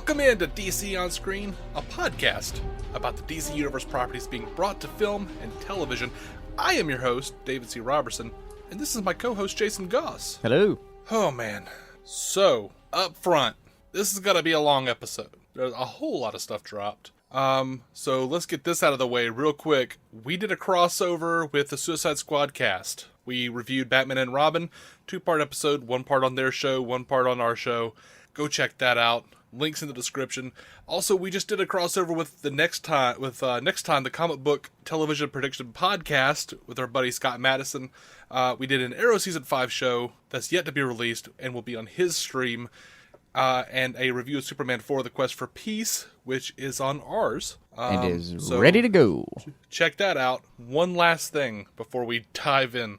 Welcome into DC On Screen, a podcast about the DC Universe properties being brought to film and television. I am your host, David C. Robertson, and this is my co-host, Jason Goss. Hello. Oh, man. So, up front, this is going to be a long episode. There's a whole lot of stuff dropped. So let's get this out of the way real quick. We did a crossover with the Suicide Squad cast. We reviewed Batman and Robin, 2-part episode, 1 part on their show, 1 part on our show. Go check that out. Links in the description. Also, we just did a crossover with Next Time, the comic book television prediction podcast with our buddy Scott Madison. We did an Arrow Season 5 show that's yet to be released and will be on his stream. And a review of Superman 4: The Quest for Peace, which is on ours. It is ready to go. Check that out. One last thing before we dive in.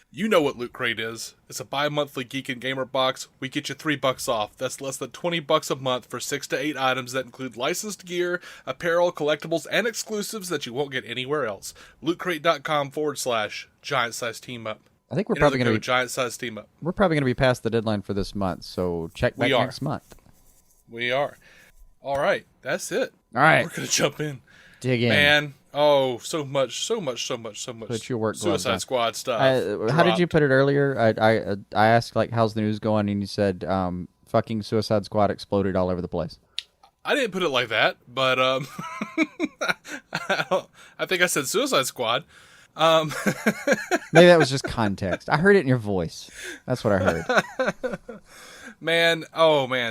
You know what Loot Crate is. It's a bi-monthly Geek and Gamer box. We get you $3 off. That's less than $20 a month for 6 to 8 items that include licensed gear, apparel, collectibles, and exclusives that you won't get anywhere else. LootCrate.com/giant size team up. I think we're probably going to be giant size team up. We're probably going to be past the deadline for this month, so check back next month. We are. All right, that's it. All right, we're going to jump in. Dig in, man. Oh, so much. Put your work Suicide Squad stuff. How did you put it earlier? I asked, like, how's the news going, and you said, fucking Suicide Squad exploded all over the place. I didn't put it like that, but I think I said Suicide Squad. Maybe that was just context. I heard it in your voice. That's what I heard. Man,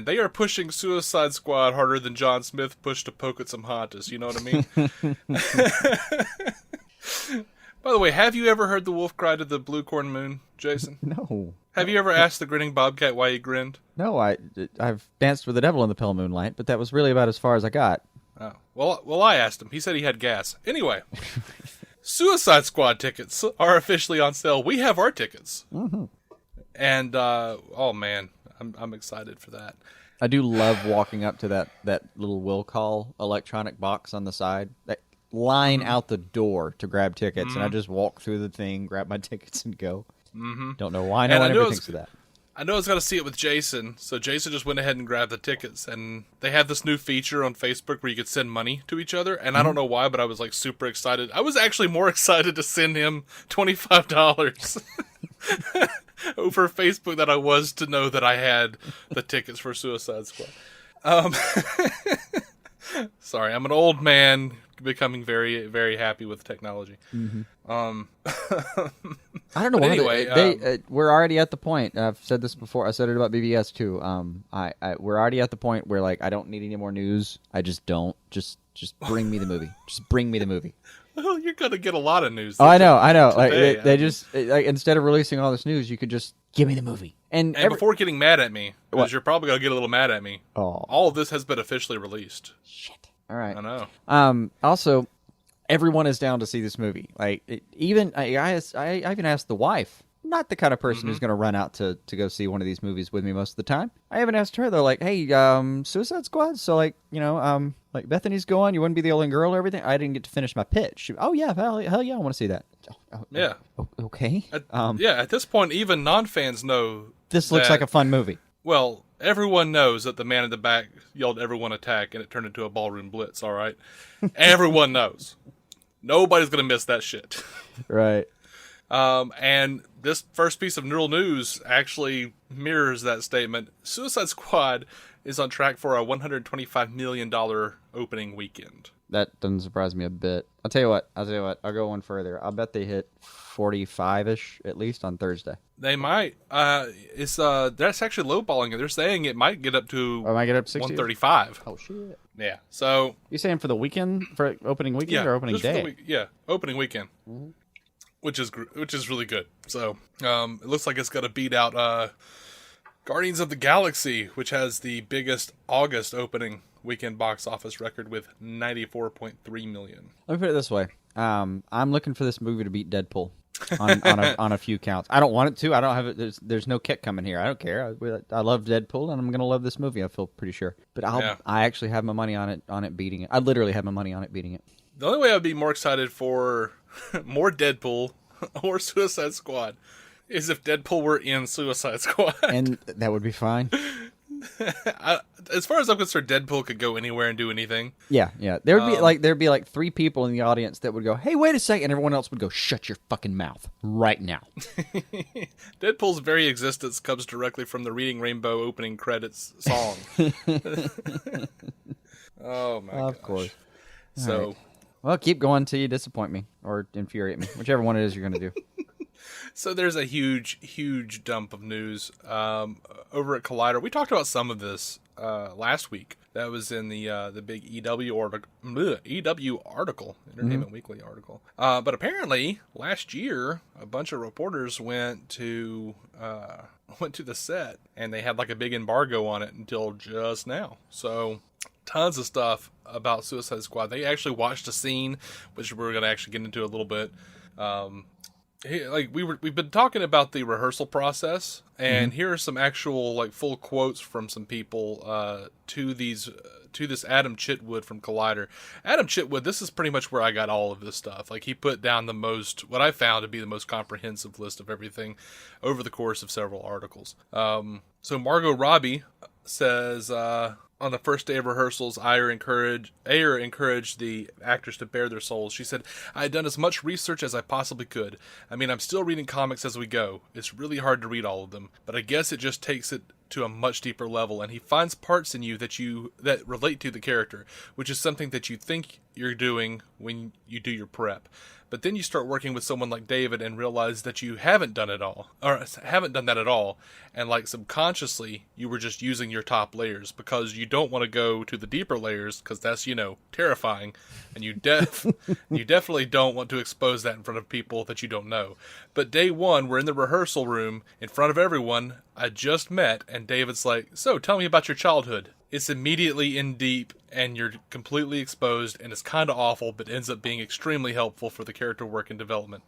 they are pushing Suicide Squad harder than John Smith pushed to poke at some Hontas, you know what I mean? By the way, have you ever heard the wolf cry to the blue corn moon, Jason? No. Have you ever asked the grinning bobcat why he grinned? No, I've danced with the devil in the pale moonlight, but that was really about as far as I got. Oh. Well, I asked him. He said he had gas. Anyway. Suicide Squad tickets are officially on sale. We have our tickets. Mm-hmm. And, oh man, I'm excited for that. I do love walking up to that little will call electronic box on the side. That line out the door to grab tickets, and I just walk through the thing, grab my tickets, and go. Mm-hmm. Don't know why no one ever thinks of that. I know I was going to see it with Jason, so Jason just went ahead and grabbed the tickets, and they have this new feature on Facebook where you could send money to each other, and I don't know why, but I was like super excited. I was actually more excited to send him $25 over Facebook than I was to know that I had the tickets for Suicide Squad. Sorry, I'm an old man becoming very, very happy with technology. Mm-hmm. I don't know why. Anyway, we're already at the point. I've said this before. I said it about BBS too. We're already at the point where, like, I don't need any more news. I just don't. Just bring me the movie. Just bring me the movie. Well, you're gonna get a lot of news. Oh, I know. Today, like they just instead of releasing all this news, you could just give me the movie. And before getting mad at me, because you're probably gonna get a little mad at me. Oh. All of this has been officially released. Shit. All right. I know. Also, everyone is down to see this movie. Like, I even asked the wife. Not the kind of person who's going to run out to go see one of these movies with me most of the time. I even asked her, though, like, hey, Suicide Squad? So, like, you know, like, Bethany's going, you wouldn't be the only girl or everything? I didn't get to finish my pitch. Oh, yeah, hell yeah, I want to see that. Yeah. Okay. At this point, even non-fans know this looks like a fun movie. Well, everyone knows that the man in the back yelled, "Everyone attack," and it turned into a ballroom blitz, all right? Everyone knows. Nobody's going to miss that shit. Right. And this first piece of neural news actually mirrors that statement. Suicide Squad is on track for a $125 million opening weekend. That doesn't surprise me a bit. I'll tell you what. I'll go one further. I'll bet they hit 45-ish at least on Thursday. They might. That's actually lowballing it. They're saying it might get up to. Oh, it might get up 60? 135. Oh shit. Yeah. So you saying for the weekend, for opening weekend or opening day? Opening weekend. Mm-hmm. Which is really good. So it looks like it's going to beat out Guardians of the Galaxy, which has the biggest August opening weekend box office record with $94.3 million. Let me put it this way: I'm looking for this movie to beat Deadpool on a few counts. I don't want it to. I don't have it. There's no kick coming here. I don't care. I love Deadpool, and I'm going to love this movie. I feel pretty sure. But I actually have my money on it beating it. I literally have my money on it beating it. The only way I'd be more excited for more Deadpool or Suicide Squad is if Deadpool were in Suicide Squad. And that would be fine. As far as I'm concerned, Deadpool could go anywhere and do anything. Yeah. There'd be like 3 people in the audience that would go, "Hey, wait a second," and everyone else would go, "Shut your fucking mouth right now." Deadpool's very existence comes directly from the Reading Rainbow opening credits song. Oh my gosh. Of course. So, right. Well, keep going till you disappoint me or infuriate me, whichever one it is you're going to do. So there's a huge dump of news over at Collider. We talked about some of this last week. That was in the big EW article, Entertainment Weekly article. But apparently, last year, a bunch of reporters went to the set, and they had like a big embargo on it until just now. So tons of stuff about Suicide Squad. They actually watched a scene, which we're going to actually get into a little bit. We've been talking about the rehearsal process, and here are some actual like full quotes from some people to this Adam Chitwood from Collider. Adam Chitwood, this is pretty much where I got all of this stuff. Like, he put down what I found to be the most comprehensive list of everything over the course of several articles. So Margot Robbie says, on the first day of rehearsals, Ayer encouraged the actors to bare their souls. She said, "I had done as much research as I possibly could. I mean, I'm still reading comics as we go. It's really hard to read all of them, but I guess it just takes it to a much deeper level, and he finds parts in you that relate to the character, which is something that you think you're doing when you do your prep. But then you start working with someone like David and realize that you haven't done that at all, and like subconsciously you were just using your top layers because you don't want to go to the deeper layers because that's, terrifying, and you definitely don't want to expose that in front of people that you don't know. But day one, we're in the rehearsal room in front of everyone I just met, and David's like, "So tell me about your childhood." It's immediately in deep, and you're completely exposed, and it's kind of awful, but ends up being extremely helpful for the character work and development.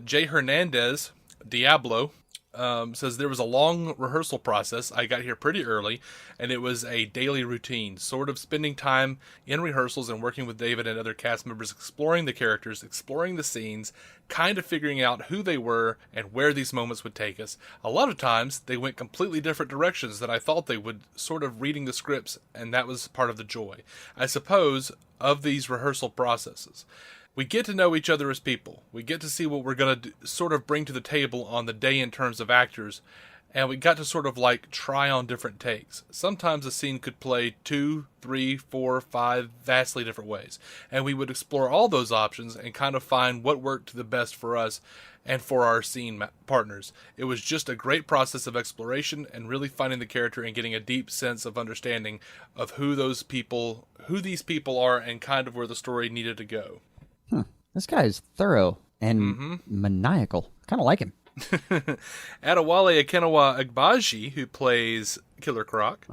Jay Hernandez, Diablo, says, "There was a long rehearsal process. I got here pretty early, and it was a daily routine, sort of spending time in rehearsals and working with David and other cast members, exploring the characters, exploring the scenes, kind of figuring out who they were and where these moments would take us. A lot of times, they went completely different directions than I thought they would, sort of reading the scripts, and that was part of the joy, I suppose, of these rehearsal processes. We get to know each other as people. We get to see what we're going to sort of bring to the table on the day in terms of actors, and we got to sort of like try on different takes. Sometimes a scene could play 2, 3, 4, 5 vastly different ways, and we would explore all those options and kind of find what worked the best for us and for our scene partners. It was just a great process of exploration and really finding the character and getting a deep sense of understanding of who these people are and kind of where the story needed to go." This guy is thorough and maniacal. Kind of like him. Adewale Akinnuoye-Agbaje, who plays Killer Croc,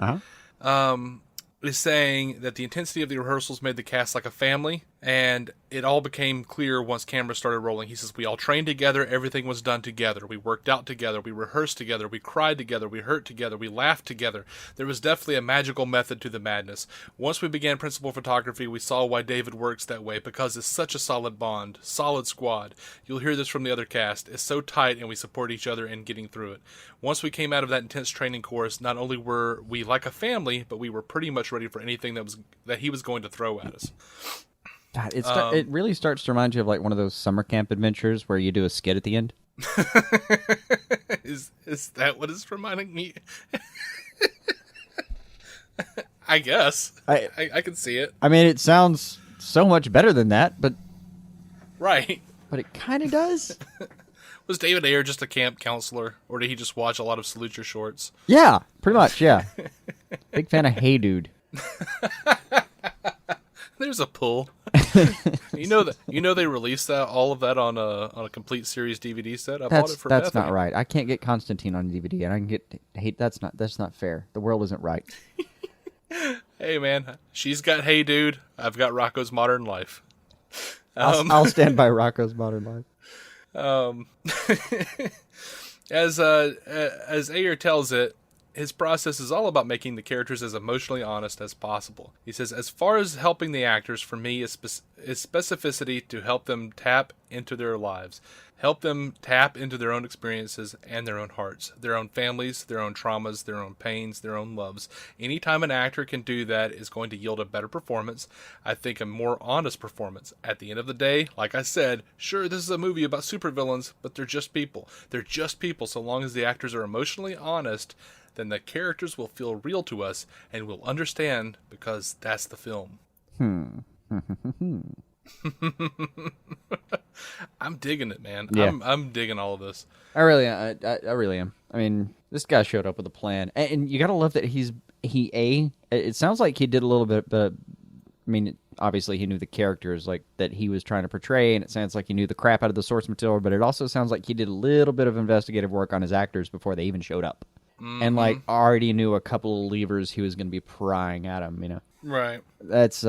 is saying that the intensity of the rehearsals made the cast like a family, and it all became clear once cameras started rolling. He says, "We all trained together, everything was done together. We worked out together, we rehearsed together, we cried together, we hurt together, we laughed together. There was definitely a magical method to the madness. Once we began principal photography, we saw why David works that way, because it's such a solid bond, solid squad. You'll hear this from the other cast. It's so tight, and we support each other in getting through it. Once we came out of that intense training course, not only were we like a family, but we were pretty much ready for anything that he was going to throw at us." God, it really starts to remind you of like one of those summer camp adventures where you do a skit at the end. Is that what it's reminding me? I guess. I can see it. I mean, it sounds so much better than that, but... Right. But it kind of does. Was David Ayer just a camp counselor, or did he just watch a lot of Salute Your Shorts? Yeah, pretty much, yeah. Big fan of Hey Dude. There's a pull. You know they released all of that on a complete series DVD set. I bought it for That's Bethany. not right. I can't get Constantine on DVD, and I can get Hate. That's not fair. The world isn't right. Hey man, she's got Hey Dude. I've got Rocco's Modern Life. I'll stand by Rocco's Modern Life. As Ayer tells it, his process is all about making the characters as emotionally honest as possible. He says, as far as helping the actors, for me, is specificity to help them tap into their lives. Help them tap into their own experiences and their own hearts, their own families, their own traumas, their own pains, their own loves. Anytime an actor can do that is going to yield a better performance. I think a more honest performance. At the end of the day, like I said, sure, this is a movie about supervillains, but they're just people. They're just people. So long as the actors are emotionally honest, then the characters will feel real to us and we'll understand, because that's the film. I'm digging it, man. Yeah. I'm digging all of this. I really am. I mean, this guy showed up with a plan, and you gotta love that it sounds like he did a little bit, but I mean, obviously he knew the characters like that he was trying to portray, and it sounds like he knew the crap out of the source material, but it also sounds like he did a little bit of investigative work on his actors before they even showed up. And like already knew a couple of levers he was going to be prying at him, you know. Right. That's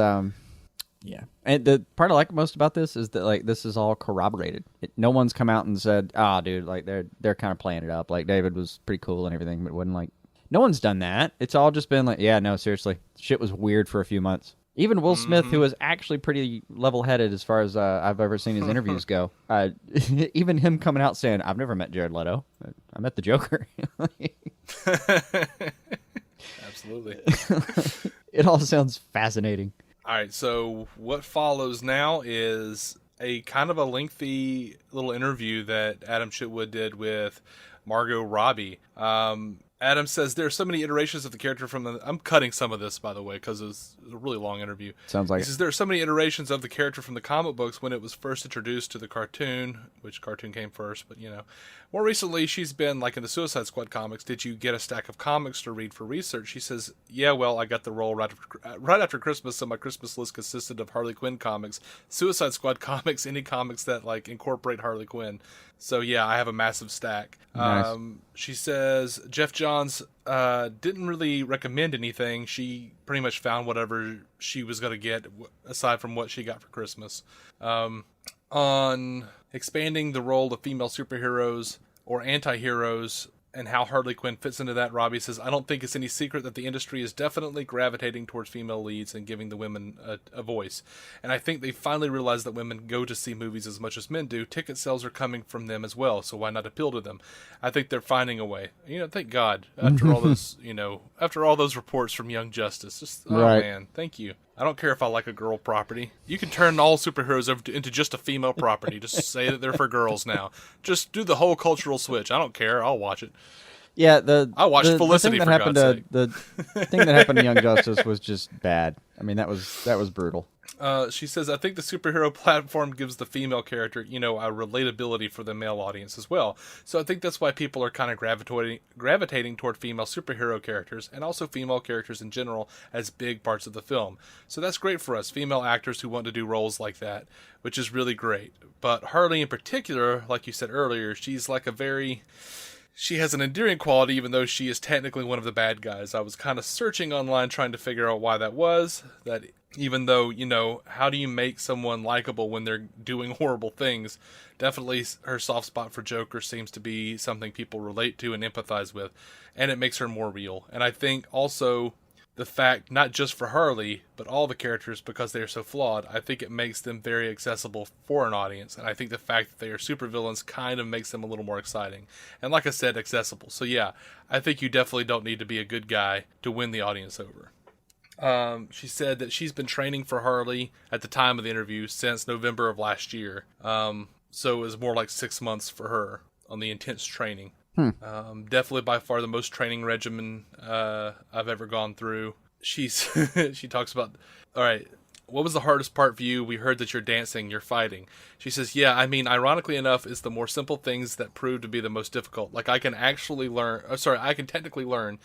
yeah. And the part I like most about this is that like this is all corroborated. No one's come out and said, "Ah, dude, like they're kind of playing it up. Like David was pretty cool and everything, but it wasn't like no one's done that. It's all just been like, yeah, no, seriously, shit was weird for a few months." Even Will Smith, who was actually pretty level-headed as far as I've ever seen his interviews go, even him coming out saying, "I've never met Jared Leto. I met the Joker." Absolutely. It all sounds fascinating. All right, so what follows now is a kind of a lengthy little interview that Adam Chitwood did with Margot Robbie. Adam says there are so many iterations of the character from the... I'm cutting some of this, by the way, because it was a really long interview. Sounds like He says there are so many iterations of the character from the comic books when it was first introduced to the cartoon, which cartoon came first, but, you know. More recently, she's been, like in the Suicide Squad comics, did you get a stack of comics to read for research? She says, yeah, well, I got the role right after Christmas, so my Christmas list consisted of Harley Quinn comics, Suicide Squad comics, any comics that, like, incorporate Harley Quinn. So, yeah, I have a massive stack. Nice. She says Jeff Johns didn't really recommend anything. She pretty much found whatever she was going to get, aside from what she got for Christmas. On expanding the role of female superheroes or anti-heroes and how Harley Quinn fits into that, Robbie says, I don't think it's any secret that the industry is definitely gravitating towards female leads and giving the women a voice. And I think they finally realized that women go to see movies as much as men do. Ticket sales are coming from them as well, so why not appeal to them? I think they're finding a way. You know, thank God. After all those, after all those reports from Young Justice, just, right. Man, thank you. I don't care if I like a girl property. You can turn all superheroes into just a female property. Just say that they're for girls now. Just do the whole cultural switch. I don't care. I'll watch it. Yeah, I watched Felicity the thing that for happened God's sake. The thing that happened to Young Justice was just bad. I mean, that was brutal. She says, I think the superhero platform gives the female character, a relatability for the male audience as well. So I think that's why people are kind of gravitating toward female superhero characters and also female characters in general as big parts of the film. So that's great for us, female actors who want to do roles like that, which is really great. But Harley in particular, like you said earlier, she's like she has an endearing quality, even though she is technically one of the bad guys. I was kind of searching online trying to figure out why that was. That even though, how do you make someone likable when they're doing horrible things? Definitely her soft spot for Joker seems to be something people relate to and empathize with. And it makes her more real. And I think also the fact, not just for Harley, but all the characters, because they are so flawed, I think it makes them very accessible for an audience. And I think the fact that they are supervillains kind of makes them a little more exciting. And like I said, accessible. So yeah, I think you definitely don't need to be a good guy to win the audience over. She said that she's been training for Harley at the time of the interview since November of last year. So it was more like 6 months for her on the intense training. Definitely by far the most training regimen I've ever gone through. She talks about, all right, what was the hardest part for you? We heard that you're dancing, you're fighting. She says, yeah, I mean, ironically enough, it's the more simple things that prove to be the most difficult. Like I can technically learn.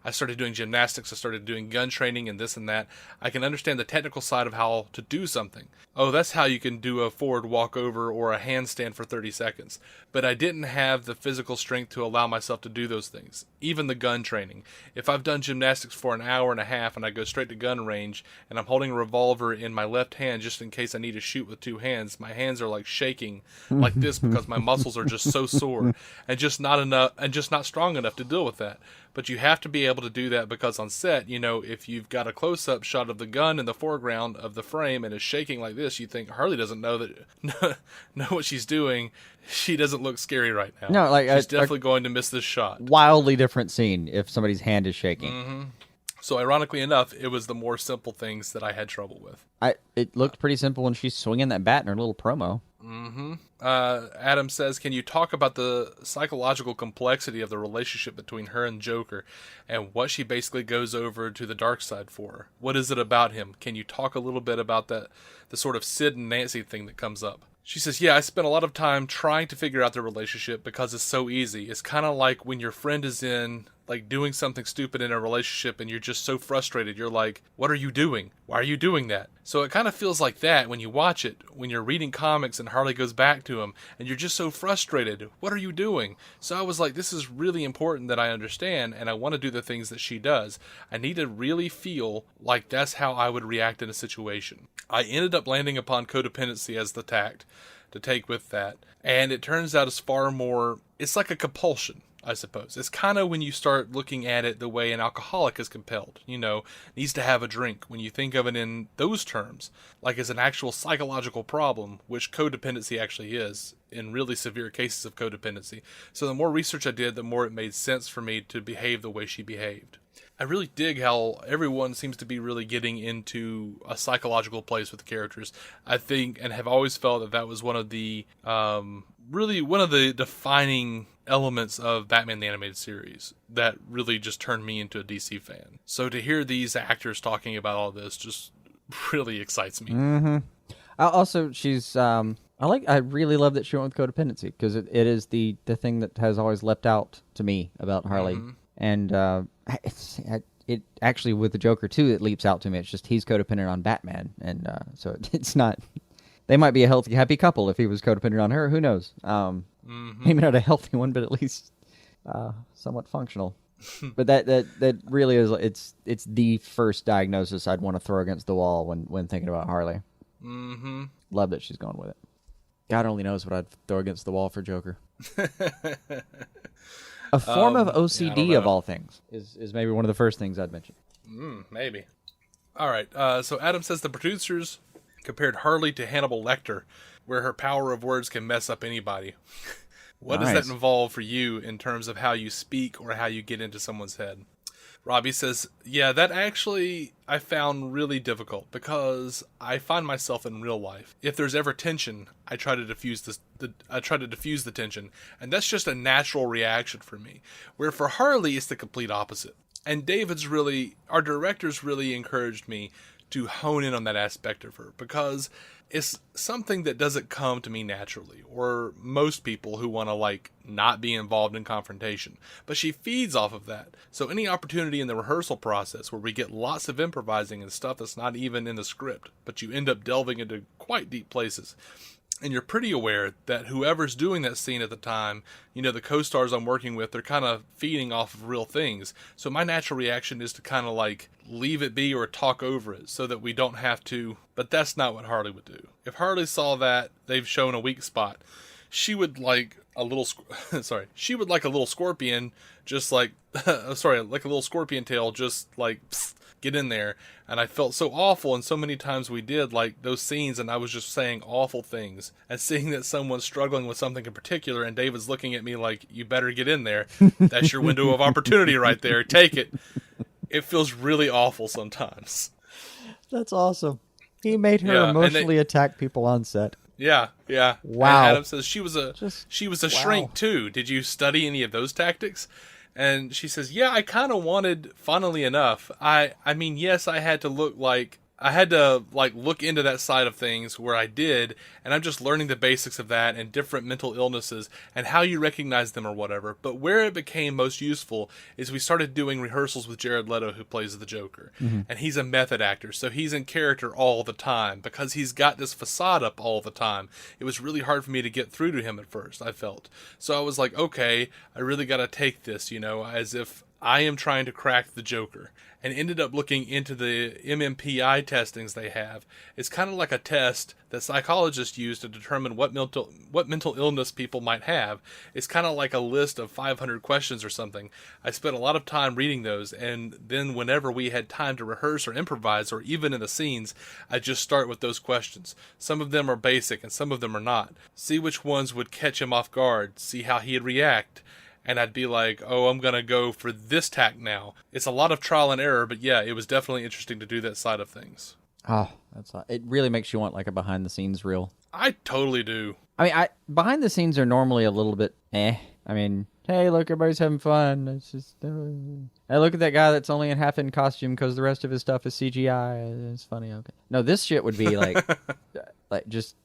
I started doing gymnastics, I started doing gun training and this and that. I can understand the technical side of how to do something. Oh, that's how you can do a forward walkover or a handstand for 30 seconds. But I didn't have the physical strength to allow myself to do those things. Even the gun training. If I've done gymnastics for an hour and a half and I go straight to gun range and I'm holding a revolver in my left hand just in case I need to shoot with two hands. My hands are like shaking like this because my muscles are just so sore and just not strong enough to deal with that. But you have to be able to do that because on set, if you've got a close-up shot of the gun in the foreground of the frame and is shaking like this, you think Harley doesn't know what she's doing. She doesn't look scary right now. No, like she's definitely going to miss this shot. Wildly different scene if somebody's hand is shaking. Mm-hmm. So ironically enough, it was the more simple things that I had trouble with. It looked pretty simple when she's swinging that bat in her little promo. Mm-hmm. Adam says, can you talk about the psychological complexity of the relationship between her and Joker and what she basically goes over to the dark side for? What is it about him? Can you talk a little bit about the sort of Sid and Nancy thing that comes up? She says, yeah, I spent a lot of time trying to figure out their relationship because it's so easy. It's kind of like when your friend is doing something stupid in a relationship and you're just so frustrated. You're like, what are you doing? Why are you doing that? So it kind of feels like that when you watch it, when you're reading comics and Harley goes back to him and you're just so frustrated. What are you doing? So I was like, this is really important that I understand and I want to do the things that she does. I need to really feel like that's how I would react in a situation. I ended up landing upon codependency as the tact to take with that. And it turns out it's like a compulsion, I suppose. It's kind of when you start looking at it the way an alcoholic is compelled, needs to have a drink. When you think of it in those terms, like as an actual psychological problem, which codependency actually is in really severe cases of codependency. So the more research I did, the more it made sense for me to behave the way she behaved. I really dig how everyone seems to be really getting into a psychological place with the characters. I think, and have always felt that was one of the defining elements of Batman the Animated Series that really just turned me into a DC fan. So to hear these actors talking about all this just really excites me. Mm-hmm. Also, she's I really love that she went with codependency because it is the thing that has always leapt out to me about Harley. Mm-hmm. And it actually, with the Joker, too, it leaps out to me. It's just he's codependent on Batman. And so it's not... They might be a healthy, happy couple if he was codependent on her. Who knows? Maybe not a healthy one, but at least somewhat functional. But that really is... It's the first diagnosis I'd want to throw against the wall when thinking about Harley. Mm-hmm. Love that she's going with it. God only knows what I'd throw against the wall for Joker. A form of OCD of all things is maybe one of the first things I'd mention. Maybe. All right. So Adam says the producers compared Harley to Hannibal Lecter, where her power of words can mess up anybody. What does that involve for you in terms of how you speak or how you get into someone's head? Robbie says, yeah, that actually I found really difficult because I find myself in real life. If there's ever tension, I try to diffuse the tension, and that's just a natural reaction for me. Where for Harley, it's the complete opposite. And our directors really encouraged me to hone in on that aspect of her because it's something that doesn't come to me naturally, or most people who want to not be involved in confrontation. But she feeds off of that. So any opportunity in the rehearsal process where we get lots of improvising and stuff that's not even in the script, but you end up delving into quite deep places. And you're pretty aware that whoever's doing that scene at the time, the co-stars I'm working with, they're kind of feeding off of real things. So my natural reaction is to kind of leave it be or talk over it so that we don't have to. But that's not what Harley would do. If Harley saw that they've shown a weak spot, she would she would like a little scorpion, just like a little scorpion tail, just get in there. And I felt so awful, and so many times we did those scenes and I was just saying awful things and seeing that someone's struggling with something in particular and David's looking at me like, you better get in there. That's your window of opportunity right there. Take it. It feels really awful sometimes. That's awesome. He made her emotionally attack people on set. Yeah. Wow. And Adam says she was a shrink too. Did you study any of those tactics? And she says, yeah, I kind of wanted, funnily enough, I mean, yes, I had to look into that side of things where I did, and I'm just learning the basics of that and different mental illnesses and how you recognize them or whatever. But where it became most useful is we started doing rehearsals with Jared Leto, who plays the Joker. Mm-hmm. And he's a method actor, so he's in character all the time because he's got this facade up all the time. It was really hard for me to get through to him at first, I felt. So I was like, okay, I really got to take this, as if I am trying to crack the Joker, and ended up looking into the MMPI testings they have. It's kind of like a test that psychologists use to determine what mental illness people might have. It's kind of like a list of 500 questions or something. I spent a lot of time reading those, and then whenever we had time to rehearse or improvise, or even in the scenes, I just start with those questions. Some of them are basic, and some of them are not. See which ones would catch him off guard, see how he'd react. And I'd be like, oh, I'm going to go for this tack now. It's a lot of trial and error, but yeah, it was definitely interesting to do that side of things. Oh, it really makes you want like a behind-the-scenes reel. I totally do. I mean, behind-the-scenes are normally a little bit I mean, hey, look, everybody's having fun. It's just, hey, look at that guy that's only in half in costume because the rest of his stuff is CGI. It's funny, okay. No, this shit would be like, just...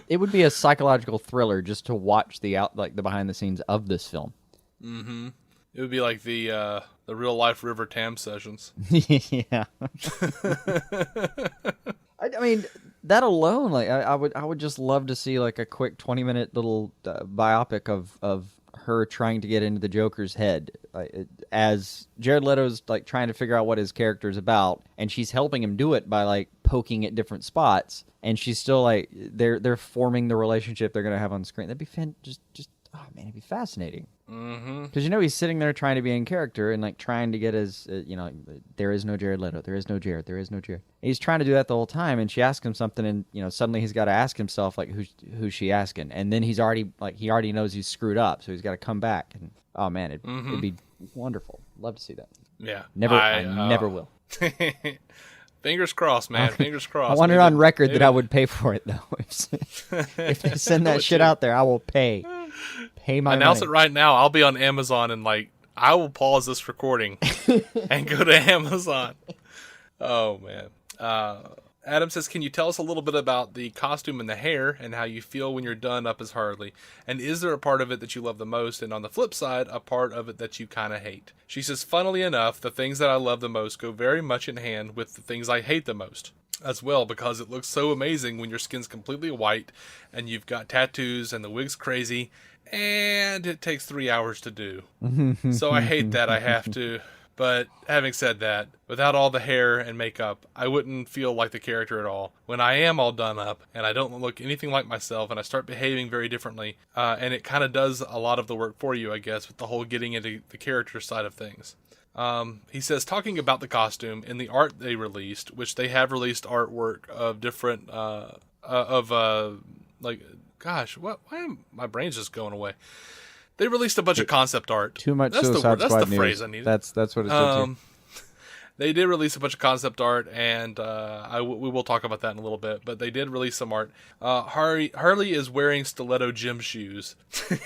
It would be a psychological thriller just to watch the behind-the-scenes of this film. Mm-hmm. It would be like the real life River Tam sessions. Yeah. I mean, that alone, like I would just love to see like a quick 20-minute little biopic of her trying to get into the Joker's head, as Jared Leto's like trying to figure out what his character's about, and she's helping him do it by like poking at different spots, and she's still like they're forming the relationship they're gonna have on screen. That'd be just oh man, it'd be fascinating. Because he's sitting there trying to be in character and like trying to get his there is no Jared Leto, there is no Jared, there is no Jared. And he's trying to do that the whole time, and she asks him something, and suddenly he's got to ask himself like who's she asking, and then he already knows he's screwed up, so he's got to come back, and oh man, it'd be wonderful. Love to see that. Yeah, I never will. Fingers crossed, man. Fingers crossed. I want it on record that I would pay for it though. If they send that shit out there, I will pay. Pay my Announce money. it right now. I'll be on Amazon and like I will pause this recording and go to Amazon. Oh man. Adam says, can you tell us a little bit about the costume and the hair and how you feel when you're done up as Harley? And is there a part of it that you love the most? And on the flip side, a part of it that you kind of hate? She says, funnily enough, the things that I love the most go very much in hand with the things I hate the most as well, because it looks so amazing when your skin's completely white and you've got tattoos and the wig's crazy and it takes 3 hours to do. So I hate that I have to. But having said that, without all the hair and makeup, I wouldn't feel like the character at all. When I am all done up and I don't look anything like myself and I start behaving very differently, and it kind of does a lot of the work for you, I guess, with the whole getting into the character side of things. He says, talking about the costume, in the art they released, which they have released artwork of different, gosh, why am my brain's just going away? They released a bunch of concept art. Too much that's Suicide the Squad news. phrase I needed. That's what it said. They did release a bunch of concept art, and we will talk about that in a little bit. But they did release some art. Harley is wearing stiletto gym shoes.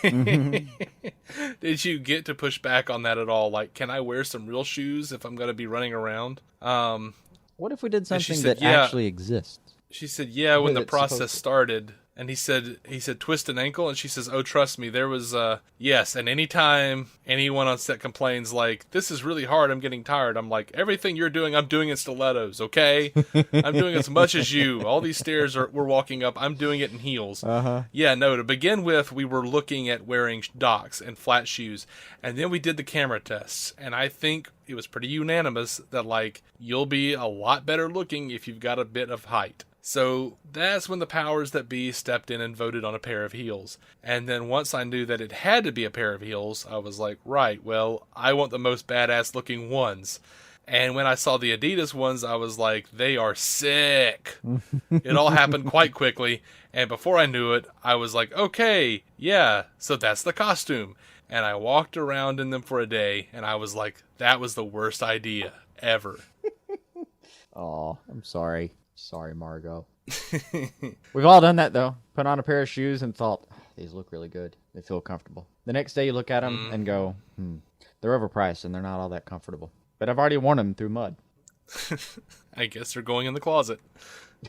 Did you get to push back on that at all? Like, can I wear some real shoes if I'm going to be running around? What if we did something that actually exists? She said, yeah, when the process started. And he said, twist an ankle. And she says, oh, trust me, there was, yes. And anytime anyone on set complains, like, this is really hard, I'm getting tired. I'm like, everything you're doing, I'm doing in stilettos, okay? I'm doing as much as you. All these stairs we're walking up, I'm doing it in heels. Yeah, no, to begin with, we were looking at wearing docks and flat shoes. And then we did the camera tests. And I think it was pretty unanimous that, like, you'll be a lot better looking if you've got a bit of height. So that's when the powers that be stepped in and voted on a pair of heels. And then once I knew that it had to be a pair of heels, I was like, right, well, I want the most badass looking ones. And when I saw the Adidas ones, I was like, they are sick. It all happened quite quickly. And before I knew it, I was like, okay, yeah, so that's the costume. And I walked around in them for a day, and I was like, that was the worst idea ever. Oh, I'm sorry. Sorry, Margot. We've all done that, though. Put on a pair of shoes and thought, oh, these look really good. They feel comfortable. The next day you look at them and go, they're overpriced and they're not all that comfortable. But I've already worn them through mud. I guess they're going in the closet.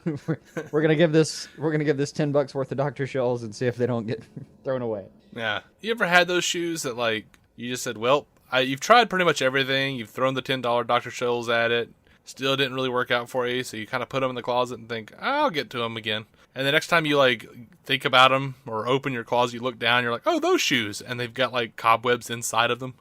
We're gonna give this $10 worth of Dr. Scholl's and see if they don't get thrown away. Yeah. You ever had those shoes that, like, you just said, well, you've tried pretty much everything. You've thrown the $10 Dr. Scholl's at it. Still didn't really work out for you, so you kind of put them in the closet and think, I'll get to them again. And the next time you, like, think about them or open your closet, you look down, you're like, oh, those shoes. And they've got, like, cobwebs inside of them.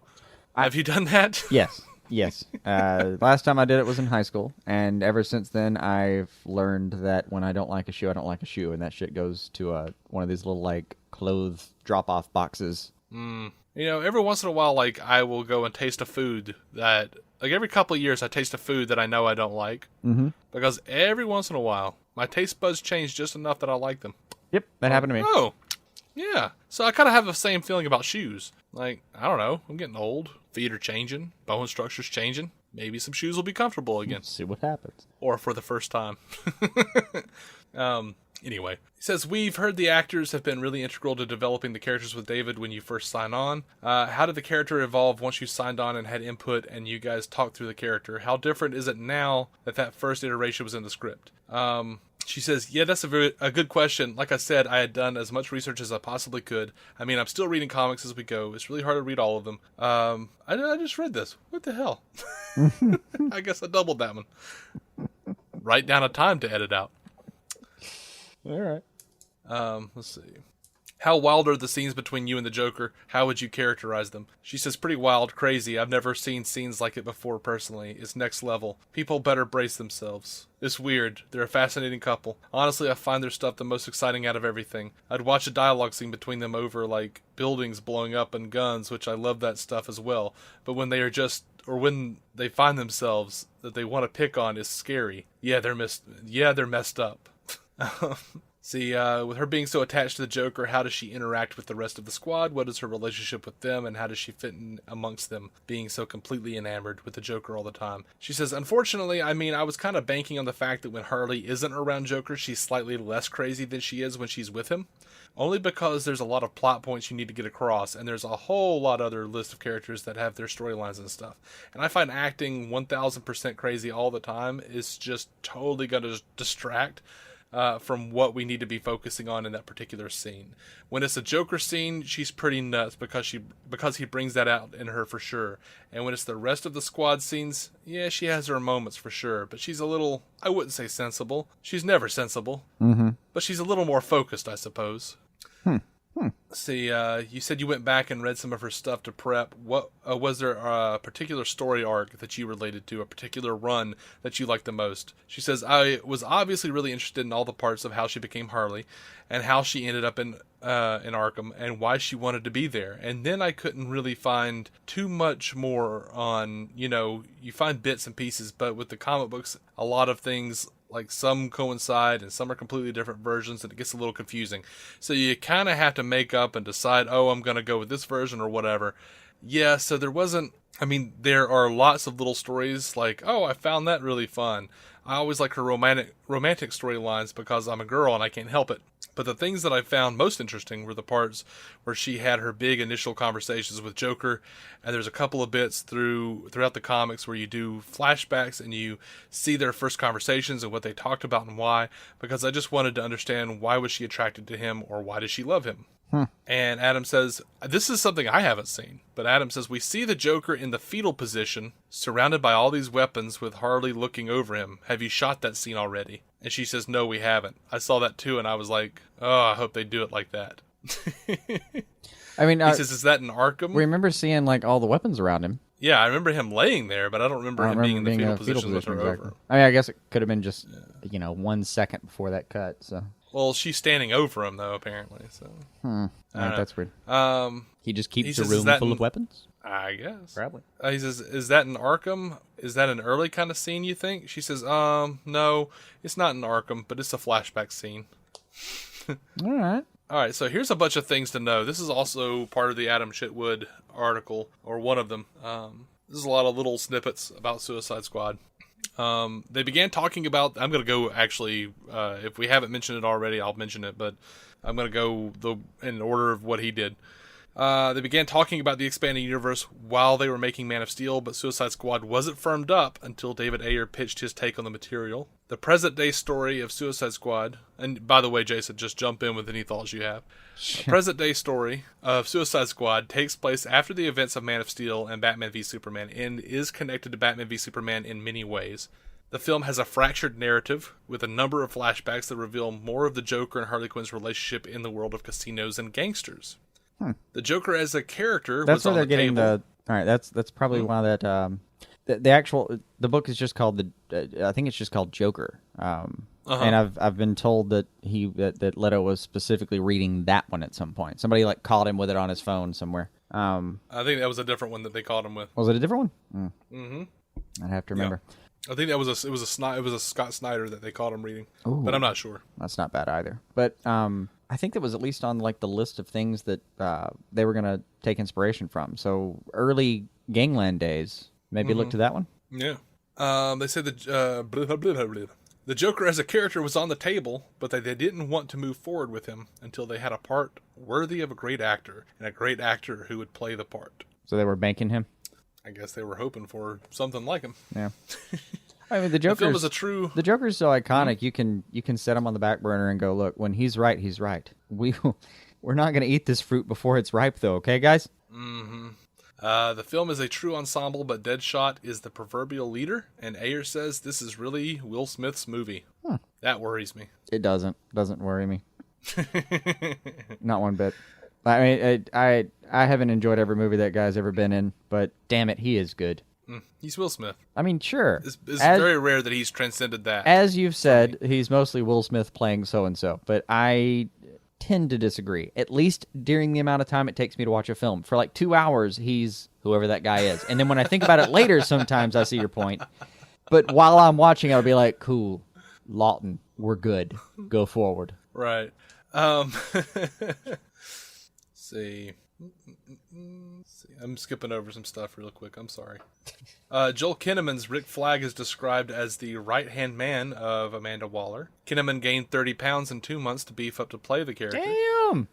Have you done that? Yes. Yes. Last time I did it was in high school, and ever since then I've learned that when I don't like a shoe, I don't like a shoe, and that shit goes to one of these little like clothes drop-off boxes. Every once in a while, like, I will go and taste a food that, like, every couple of years I taste a food that I know I don't like. Mm-hmm. Because every once in a while, my taste buds change just enough that I like them. Yep, that happened to me. Oh, yeah. So I kind of have the same feeling about shoes. Like, I don't know, I'm getting old. Feet are changing. Bone structure's changing. Maybe some shoes will be comfortable again. Let's see what happens. Or for the first time. Anyway, he says, we've heard the actors have been really integral to developing the characters with David when you first sign on. How did the character evolve once you signed on and had input and you guys talked through the character? How different is it now that first iteration was in the script? She says, yeah, that's a good question. Like I said, I had done as much research as I possibly could. I mean, I'm still reading comics as we go. It's really hard to read all of them. I just read this. What the hell? I guess I doubled that one. Write down a time to edit out. All right. Let's see. How wild are the scenes between you and the Joker? How would you characterize them? She says, pretty wild, crazy. I've never seen scenes like it before personally. It's next level. People better brace themselves. It's weird. They're a fascinating couple. Honestly, I find their stuff the most exciting out of everything. I'd watch a dialogue scene between them over, like, buildings blowing up and guns, which I love that stuff as well. But when they are just, or when they find themselves that they want to pick on is scary. Yeah, they're messed up. See, with her being so attached to the Joker, how does she interact with the rest of the squad? What is her relationship with them, and how does she fit in amongst them, being so completely enamored with the Joker all the time? She says, unfortunately, I mean, I was kind of banking on the fact that when Harley isn't around Joker, she's slightly less crazy than she is when she's with him. Only because there's a lot of plot points you need to get across, and there's a whole lot other list of characters that have their storylines and stuff. And I find acting 1000% crazy all the time is just totally going to distract from what we need to be focusing on in that particular scene. When it's a Joker scene, she's pretty nuts because he brings that out in her for sure. And when it's the rest of the squad scenes, yeah, she has her moments for sure, but she's a little, I wouldn't say sensible. She's never sensible. Mm-hmm. But she's a little more focused, I suppose. See, you said you went back and read some of her stuff to prep. What was there a particular story arc that you related to, a particular run that you liked the most? She says, I was obviously really interested in all the parts of how she became Harley and how she ended up in Arkham and why she wanted to be there. And then I couldn't really find too much more on, you find bits and pieces, but with the comic books, a lot of things, like some coincide and some are completely different versions, and it gets a little confusing. So you kind of have to make up and decide, I'm going to go with this version or whatever. Yeah, so there are lots of little stories like, I found that really fun. I always like her romantic storylines because I'm a girl and I can't help it. But the things that I found most interesting were the parts where she had her big initial conversations with Joker, and there's a couple of bits throughout the comics where you do flashbacks and you see their first conversations and what they talked about and why, because I just wanted to understand why was she attracted to him or why does she love him. And Adam says, this is something I haven't seen, but Adam says, we see the Joker in the fetal position, surrounded by all these weapons with Harley looking over him. Have you shot that scene already? And she says, no, we haven't. I saw that too, and I was like, I hope they do it like that. I mean, he says, is that in Arkham? We remember seeing like all the weapons around him. Yeah, I remember him laying there, but I don't remember him being in the fetal position with her exactly. over. I mean, I guess it could have been just 1 second before that cut, so... Well, she's standing over him, though, apparently. So, that's weird. He just keeps a room full of weapons? I guess. Probably. He says, is that in Arkham? Is that an early kind of scene, you think? She says, no, it's not in Arkham, but it's a flashback scene. All right, so here's a bunch of things to know. This is also part of the Adam Chitwood article, or one of them. This is a lot of little snippets about Suicide Squad. They began talking about, I'm going to go actually, if we haven't mentioned it already, I'll mention it, but I'm going to go in order of what he did. They began talking about the expanding universe while they were making Man of Steel, but Suicide Squad wasn't firmed up until David Ayer pitched his take on the material. The present-day story of Suicide Squad, and by the way, Jason, just jump in with any thoughts you have. The present-day story of Suicide Squad takes place after the events of Man of Steel and Batman v Superman, and is connected to Batman v Superman in many ways. The film has a fractured narrative, with a number of flashbacks that reveal more of the Joker and Harley Quinn's relationship in the world of casinos and gangsters. The Joker as a character That's was on where the they're getting table. All right, that's probably why that the book is just called I think it's just called Joker. And I've been told that that Leto was specifically reading that one at some point. Somebody like caught him with it on his phone somewhere. I think that was a different one that they caught him with. Was it a different one? I'd have to remember. Yeah. I think that was a Scott Snyder that they caught him reading, Ooh, but I'm not sure. That's not bad either. But I think that was at least on like the list of things that they were gonna take inspiration from. So early Gangland days, maybe look to that one. Yeah. They said the Joker as a character was on the table, but they didn't want to move forward with him until they had a part worthy of a great actor and a great actor who would play the part. So they were banking him. I guess they were hoping for something like him. Yeah. I mean, the Joker is a true. The Joker's so iconic. You can set him on the back burner and go, look, when he's right, he's right. We're not going to eat this fruit before it's ripe, though. Okay, guys. The film is a true ensemble, but Deadshot is the proverbial leader. And Ayer says this is really Will Smith's movie. That worries me. It doesn't worry me. Not one bit. I mean, I haven't enjoyed every movie that guy's ever been in, but damn it, he is good. He's Will Smith. I mean, sure. It's very rare that he's transcended that. As you've said, he's mostly Will Smith playing so-and-so, but I tend to disagree. At least during the amount of time it takes me to watch a film. For like 2 hours, he's whoever that guy is. And then when I think about it later, sometimes I see your point. But while I'm watching, I'll be like, cool, Lawton, we're good. Go forward. Right. See. I'm skipping over some stuff real quick. I'm sorry. Joel Kinnaman's Rick Flag is described as the right-hand man of Amanda Waller. Kinnaman gained 30 pounds in 2 months to beef up to play the character. Damn!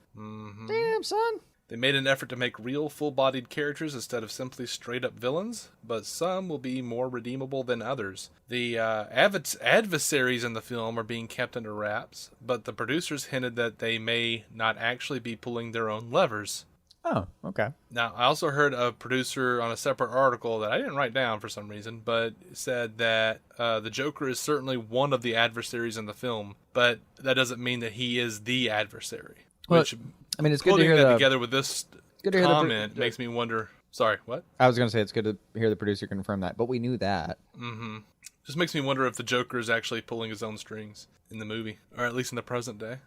Damn, son! They made an effort to make real, full-bodied characters instead of simply straight-up villains, but some will be more redeemable than others. The adversaries in the film are being kept under wraps, but the producers hinted that they may not actually be pulling their own levers. Oh, okay. Now, I also heard a producer on a separate article that I didn't write down for some reason, but said that the Joker is certainly one of the adversaries in the film, but that doesn't mean that he is the adversary. Well, Which, I mean, it's good to putting hear that together with this comment makes me wonder. Sorry, what? I was going to say it's good to hear the producer confirm that, but we knew that. Just makes me wonder if the Joker is actually pulling his own strings in the movie, or at least in the present day.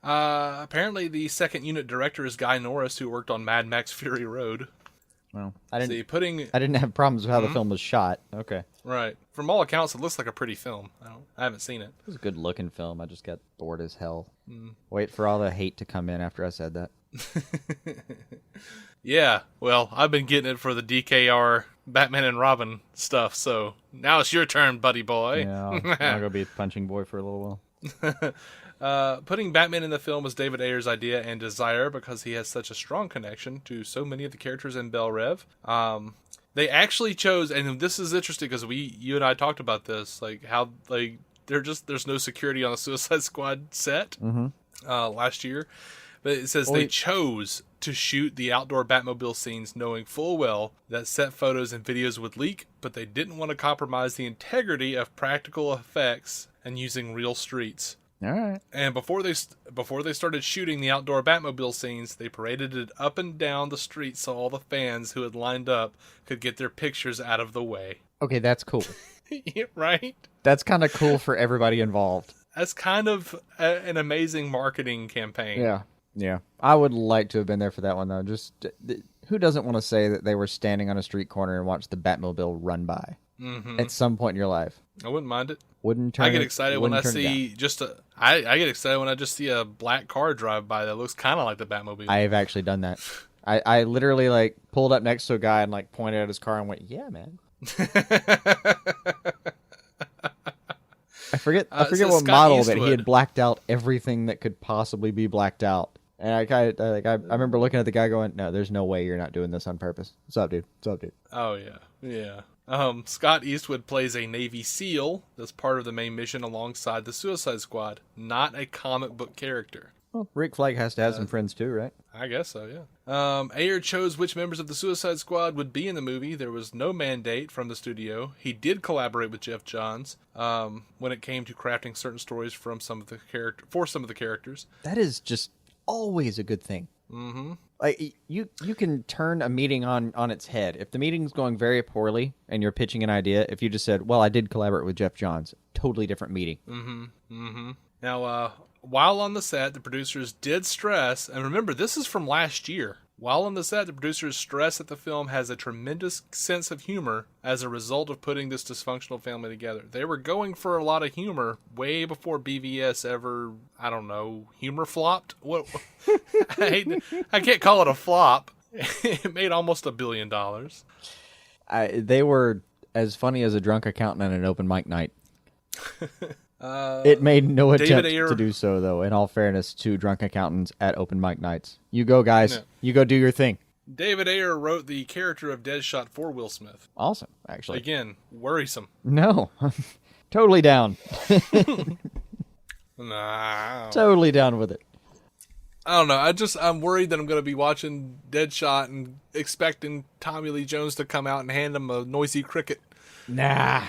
Apparently, the second unit director is Guy Norris, who worked on Mad Max Fury Road. Well, I didn't have problems with how the film was shot. Okay. Right. From all accounts, it looks like a pretty film. I haven't seen it. It was a good looking film. I just got bored as hell. Wait for all the hate to come in after I said that. Yeah. Well, I've been getting it for the DKR Batman and Robin stuff, so now it's your turn, buddy boy. Yeah, I'll go be a punching boy for a little while. Putting Batman in the film was David Ayer's idea and desire because he has such a strong connection to so many of the characters in Belle Rev. They actually chose, and this is interesting because you and I talked about this, like how like there's no security on the Suicide Squad set last year, but it says they chose to shoot the outdoor Batmobile scenes knowing full well that set photos and videos would leak, but they didn't want to compromise the integrity of practical effects and using real streets. All right. And before they started shooting the outdoor Batmobile scenes, they paraded it up and down the street so all the fans who had lined up could get their pictures out of the way. Okay, that's cool. Right? That's kind of cool for everybody involved. That's kind of an amazing marketing campaign. Yeah. I would like to have been there for that one, though. Just who doesn't want to say that they were standing on a street corner and watched the Batmobile run by at some point in your life? I wouldn't mind it. I get excited when I see I get excited when I just see a black car drive by that looks kind of like the Batmobile. I have actually done that. I literally like pulled up next to a guy and like pointed at his car and went, "Yeah, man." I forget what model Eastwood. That he had blacked out everything that could possibly be blacked out. And I remember looking at the guy going, "No, there's no way you're not doing this on purpose." What's up, dude? Oh yeah. Scott Eastwood plays a Navy SEAL that's part of the main mission alongside the Suicide Squad, not a comic book character. Well, Rick Flag has to have some friends too, right? I guess so, yeah. Ayer chose which members of the Suicide Squad would be in the movie. There was no mandate from the studio. He did collaborate with Jeff Johns when it came to crafting certain stories for some of the characters. That is just always a good thing. Mm-hmm. Like you can turn a meeting on its head. If the meeting's going very poorly and you're pitching an idea, if you just said, "Well, I did collaborate with Jeff Johns," totally different meeting. Mm-hmm. Mm-hmm. Now, while on the set, the producers did stress, and remember, this is from last year. While on the set, the producers stress that the film has a tremendous sense of humor as a result of putting this dysfunctional family together. They were going for a lot of humor way before BVS ever, I don't know, humor flopped? What? I can't call it a flop. It made almost $1 billion. They were as funny as a drunk accountant at an open mic night. It made no attempt to do so, though, in all fairness to drunk accountants at open mic nights. You go, guys. No. You go do your thing. David Ayer wrote the character of Deadshot for Will Smith. Awesome, actually. Again, worrisome. No. Totally down. Nah. Totally down with it. I don't know. I'm worried that I'm going to be watching Deadshot and expecting Tommy Lee Jones to come out and hand him a noisy cricket. Nah.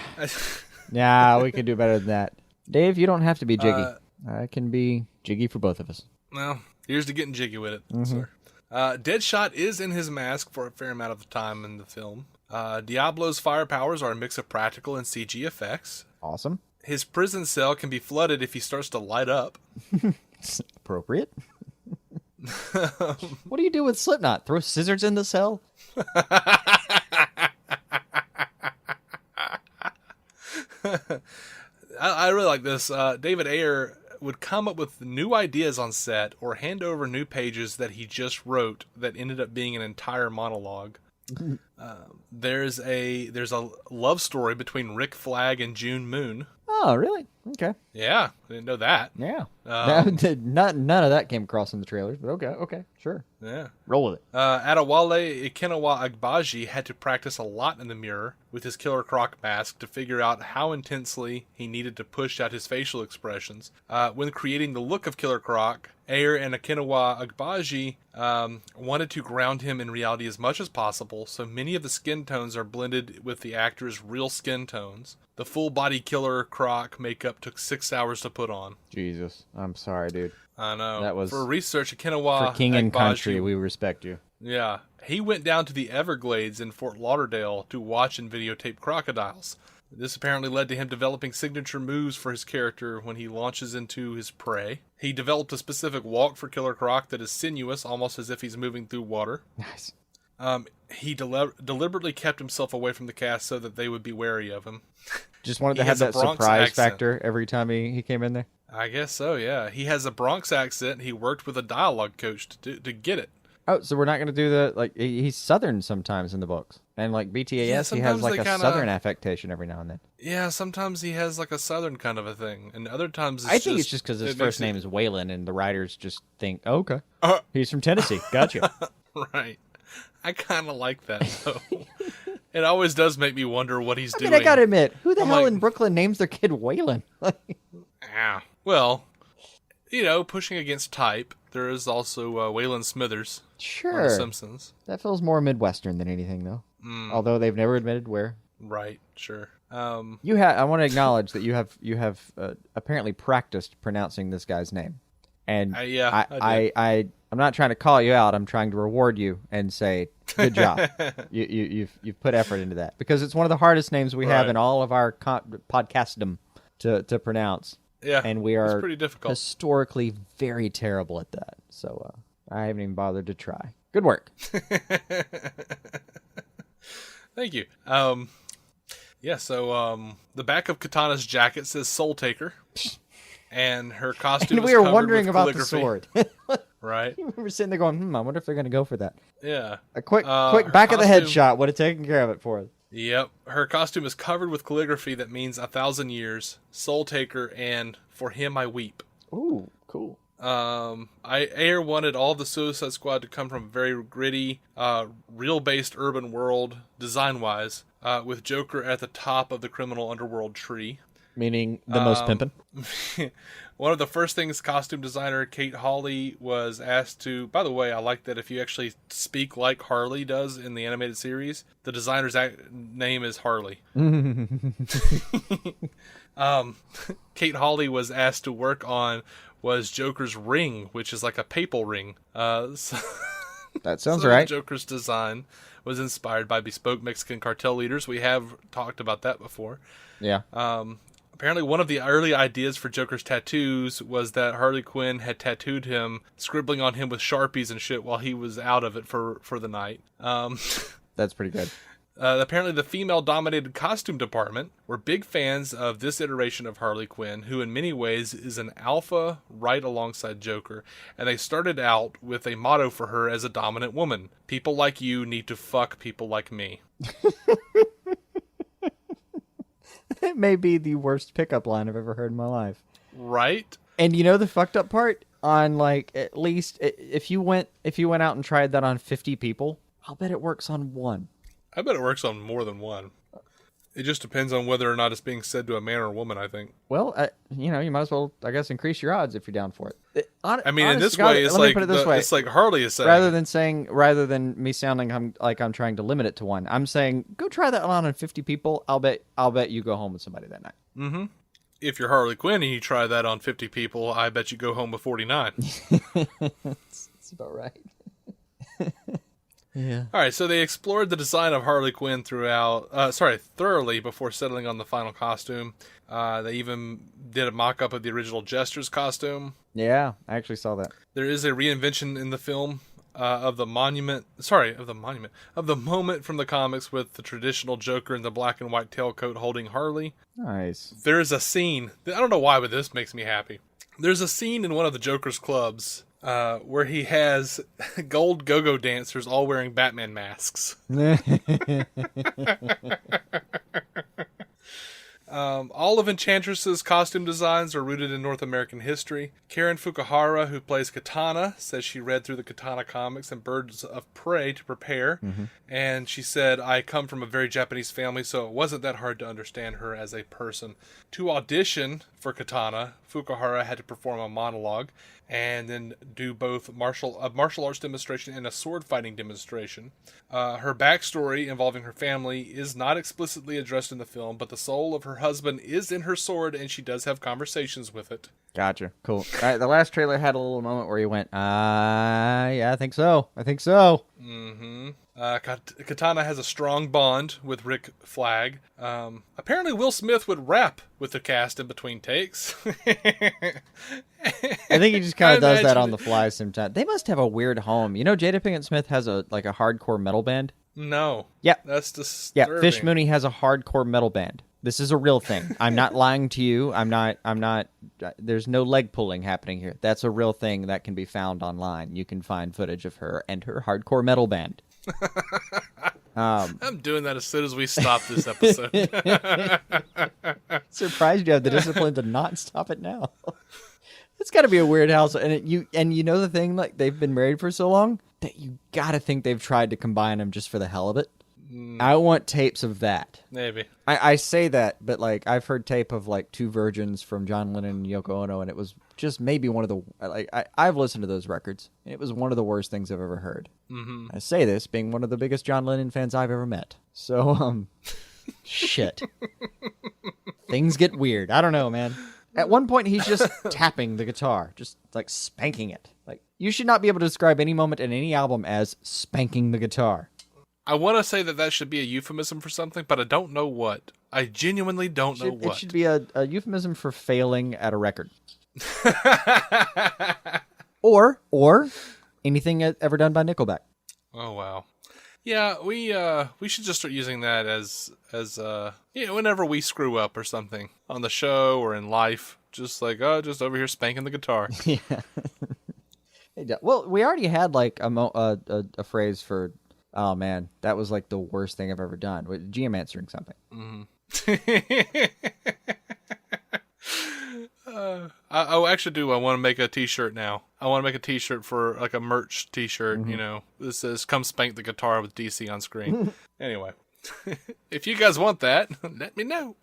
Nah, we can do better than that. Dave, you don't have to be jiggy. I can be jiggy for both of us. Well, here's to getting jiggy with it, sir. Deadshot is in his mask for a fair amount of the time in the film. Diablo's fire powers are a mix of practical and CG effects. Awesome. His prison cell can be flooded if he starts to light up. Appropriate. What do you do with Slipknot? Throw scissors in the cell? I really like this. David Ayer would come up with new ideas on set or hand over new pages that he just wrote that ended up being an entire monologue. There's a love story between Rick Flag and June Moon. Oh, really? Okay. Yeah, I didn't know that. Yeah. None of that came across in the trailers, but okay, sure. Yeah. Roll with it. Adewale Akinnuoye-Agbaje had to practice a lot in the mirror with his Killer Croc mask to figure out how intensely he needed to push out his facial expressions. When creating the look of Killer Croc, Ayer and Akinnuoye-Agbaje wanted to ground him in reality as much as possible, so many of the skin tones are blended with the actor's real skin tones. The full-body Killer Croc makeup took 6 hours to put on. Jesus. I'm sorry, dude. I know. That was for research, Akinnuoye-Agbaje. For king and country, we respect you. Yeah. He went down to the Everglades in Fort Lauderdale to watch and videotape crocodiles. This apparently led to him developing signature moves for his character when he launches into his prey. He developed a specific walk for Killer Croc that is sinuous, almost as if he's moving through water. Nice. He deliberately kept himself away from the cast so that they would be wary of him. Just wanted to have that surprise factor every time he came in there? I guess so, yeah. He has a Bronx accent. He worked with a dialogue coach to get it. Oh, so we're not going to do he's Southern sometimes in the books. And like BTAS, he has like a Southern affectation every now and then. Yeah, sometimes he has like a Southern kind of a thing. And other times I think it's just because his first name is Waylon and the writers just think, oh, okay, he's from Tennessee. Gotcha. Right. I kind of like that, though. It always does make me wonder what he's doing. I gotta admit, who the hell in Brooklyn names their kid Waylon? Well, pushing against type, there is also Waylon Smithers. Sure. On The Simpsons. That feels more Midwestern than anything, though. Although they've never admitted where. Right, sure. I want to acknowledge that you have apparently practiced pronouncing this guy's name. And I'm not trying to call you out. I'm trying to reward you and say, good job. You've put effort into that. Because it's one of the hardest names we have in all of our podcastdom to pronounce. Yeah, and we are pretty difficult. Historically very terrible at that. So I haven't even bothered to try. Good work. Thank you. So the back of Katana's jacket says Soul Taker. And her costume and we were wondering about the sword. Right. We were sitting there going, I wonder if they're going to go for that. Yeah. A quick back of the head shot would have taken care of it for us. Yep. Her costume is covered with calligraphy that means 1,000 years, Soul Taker, and For Him I Weep. Ooh, cool. Ayer wanted all the Suicide Squad to come from a very gritty, real-based urban world, design-wise, with Joker at the top of the criminal underworld tree. Meaning the most pimpin'? One of the first things costume designer Kate Hawley was asked to... By the way, I like that if you actually speak like Harley does in the animated series, the designer's name is Harley. Kate Hawley was asked to work on was Joker's ring, which is like a papal ring. So That sounds so right. The Joker's design was inspired by bespoke Mexican cartel leaders. We have talked about that before. Yeah. Apparently, one of the early ideas for Joker's tattoos was that Harley Quinn had tattooed him, scribbling on him with Sharpies and shit while he was out of it for the night. That's pretty good. Apparently, the female-dominated costume department were big fans of this iteration of Harley Quinn, who in many ways is an alpha right alongside Joker, and they started out with a motto for her as a dominant woman. People like you need to fuck people like me. It may be the worst pickup line I've ever heard in my life. Right? And you know the fucked up part? On like at least if you went out and tried that on 50 people, I'll bet it works on one. I bet it works on more than one. It just depends on whether or not it's being said to a man or a woman, I think. Well, you might as well, I guess, increase your odds if you're down for it. I mean, in this way, it's like Harley is saying. Rather than me sounding like I'm trying to limit it to one, I'm saying go try that on 50 people. I'll bet you go home with somebody that night. Mm-hmm. If you're Harley Quinn and you try that on 50 people, I bet you go home with 49. That's about right. Yeah. All right, so they explored the design of Harley Quinn thoroughly before settling on the final costume. They even did a mock-up of the original Jester's costume. Yeah, I actually saw that. There is a reinvention in the film of the moment from the comics with the traditional Joker in the black and white tailcoat holding Harley. Nice. There is a scene, I don't know why, but this makes me happy. There's a scene in one of the Joker's clubs where he has gold go-go dancers all wearing Batman masks. All of Enchantress's costume designs are rooted in North American history. Karen Fukuhara, who plays Katana, says she read through the Katana comics and Birds of Prey to prepare. Mm-hmm. And she said, I come from a very Japanese family, so it wasn't that hard to understand her as a person. To audition for Katana, Fukuhara had to perform a monologue and then do both a martial arts demonstration and a sword fighting demonstration. Her backstory involving her family is not explicitly addressed in the film, but the soul of her husband is in her sword, and she does have conversations with it. Gotcha. Cool. All right, the last trailer had a little moment where he went, yeah, I think so. Mm-hmm. Katana has a strong bond with Rick Flag. Apparently Will Smith would rap with the cast in between takes. I think he just kind of does that on the fly sometimes. They must have a weird home. You know, Jada Pinkett Smith has a hardcore metal band? No. Yeah. That's disturbing. Yeah, Fish Mooney has a hardcore metal band. This is a real thing. I'm not lying to you. I'm not, there's no leg pulling happening here. That's a real thing that can be found online. You can find footage of her and her hardcore metal band. I'm doing that as soon as we stop this episode. Surprised you have the discipline to not stop it now. It's got to be a weird house, and you know the thing, like they've been married for so long that you got to think they've tried to combine them just for the hell of it. I want tapes of that. Maybe. I say that, but like I've heard tape of like Two Virgins from John Lennon and Yoko Ono, and it was just maybe one of the I've listened to those records, and it was one of the worst things I've ever heard. Mm-hmm. I say this being one of the biggest John Lennon fans I've ever met. So shit. Things get weird. I don't know, man. At one point, he's just tapping the guitar, just like spanking it. Like you should not be able to describe any moment in any album as spanking the guitar. I want to say that should be a euphemism for something, but I don't know what. I genuinely don't know what. It should be a euphemism for failing at a record. or anything ever done by Nickelback. Oh, wow. Yeah, we should just start using that as whenever we screw up or something on the show or in life, just like, just over here spanking the guitar. Yeah. Well, we already had like a phrase for, oh man, that was like the worst thing I've ever done. With GM answering something. Mm-hmm. I want to make a t-shirt now. I want to make a t-shirt for like a merch t-shirt, mm-hmm. This says come spank the guitar with DC on screen. Anyway, if you guys want that, let me know.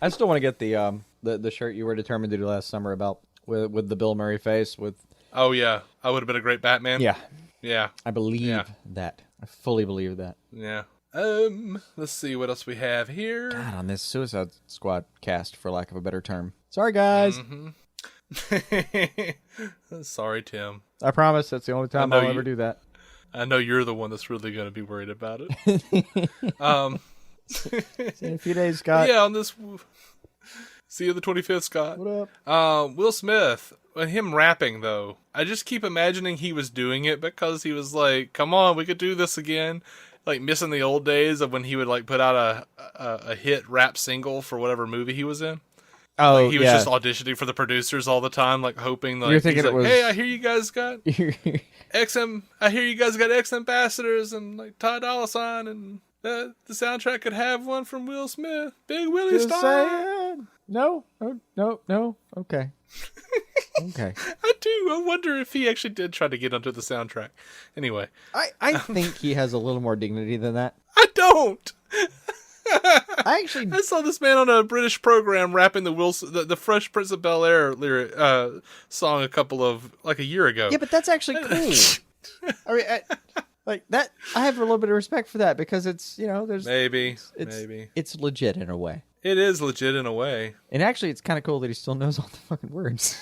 I still want to get the shirt you were determined to do last summer about with the Bill Murray face with. Oh yeah, I would have been a great Batman. Yeah. I believe that. I fully believe that. Yeah. Let's see what else we have here. God, on this Suicide Squad cast, for lack of a better term. Sorry, guys. Mm-hmm. Sorry, Tim. I promise that's the only time I'll ever do that. I know you're the one that's really going to be worried about it. See you in a few days, Scott. Yeah, on this. See you the 25th, Scott. What up? Will Smith, him rapping though, I just keep imagining he was doing it because he was like, "Come on, we could do this again." Like missing the old days of when he would like put out a hit rap single for whatever movie he was in. Oh, like, he was just auditioning for the producers all the time, like hoping. Like, you're thinking it was... Hey, I hear you guys got XM. I hear you guys got X ambassadors and like Ty Dolla $ign, and the soundtrack could have one from Will Smith, Big Willie style. No. Okay. Okay. I do. I wonder if he actually did try to get onto the soundtrack. Anyway, I think he has a little more dignity than that. I don't. I saw this man on a British program rapping the Fresh Prince of Bel-Air lyric song a year ago. Yeah, but that's actually cool. I mean, like that. I have a little bit of respect for that because it's there's maybe it's legit in a way. It is legit in a way, and actually, it's kind of cool that he still knows all the fucking words.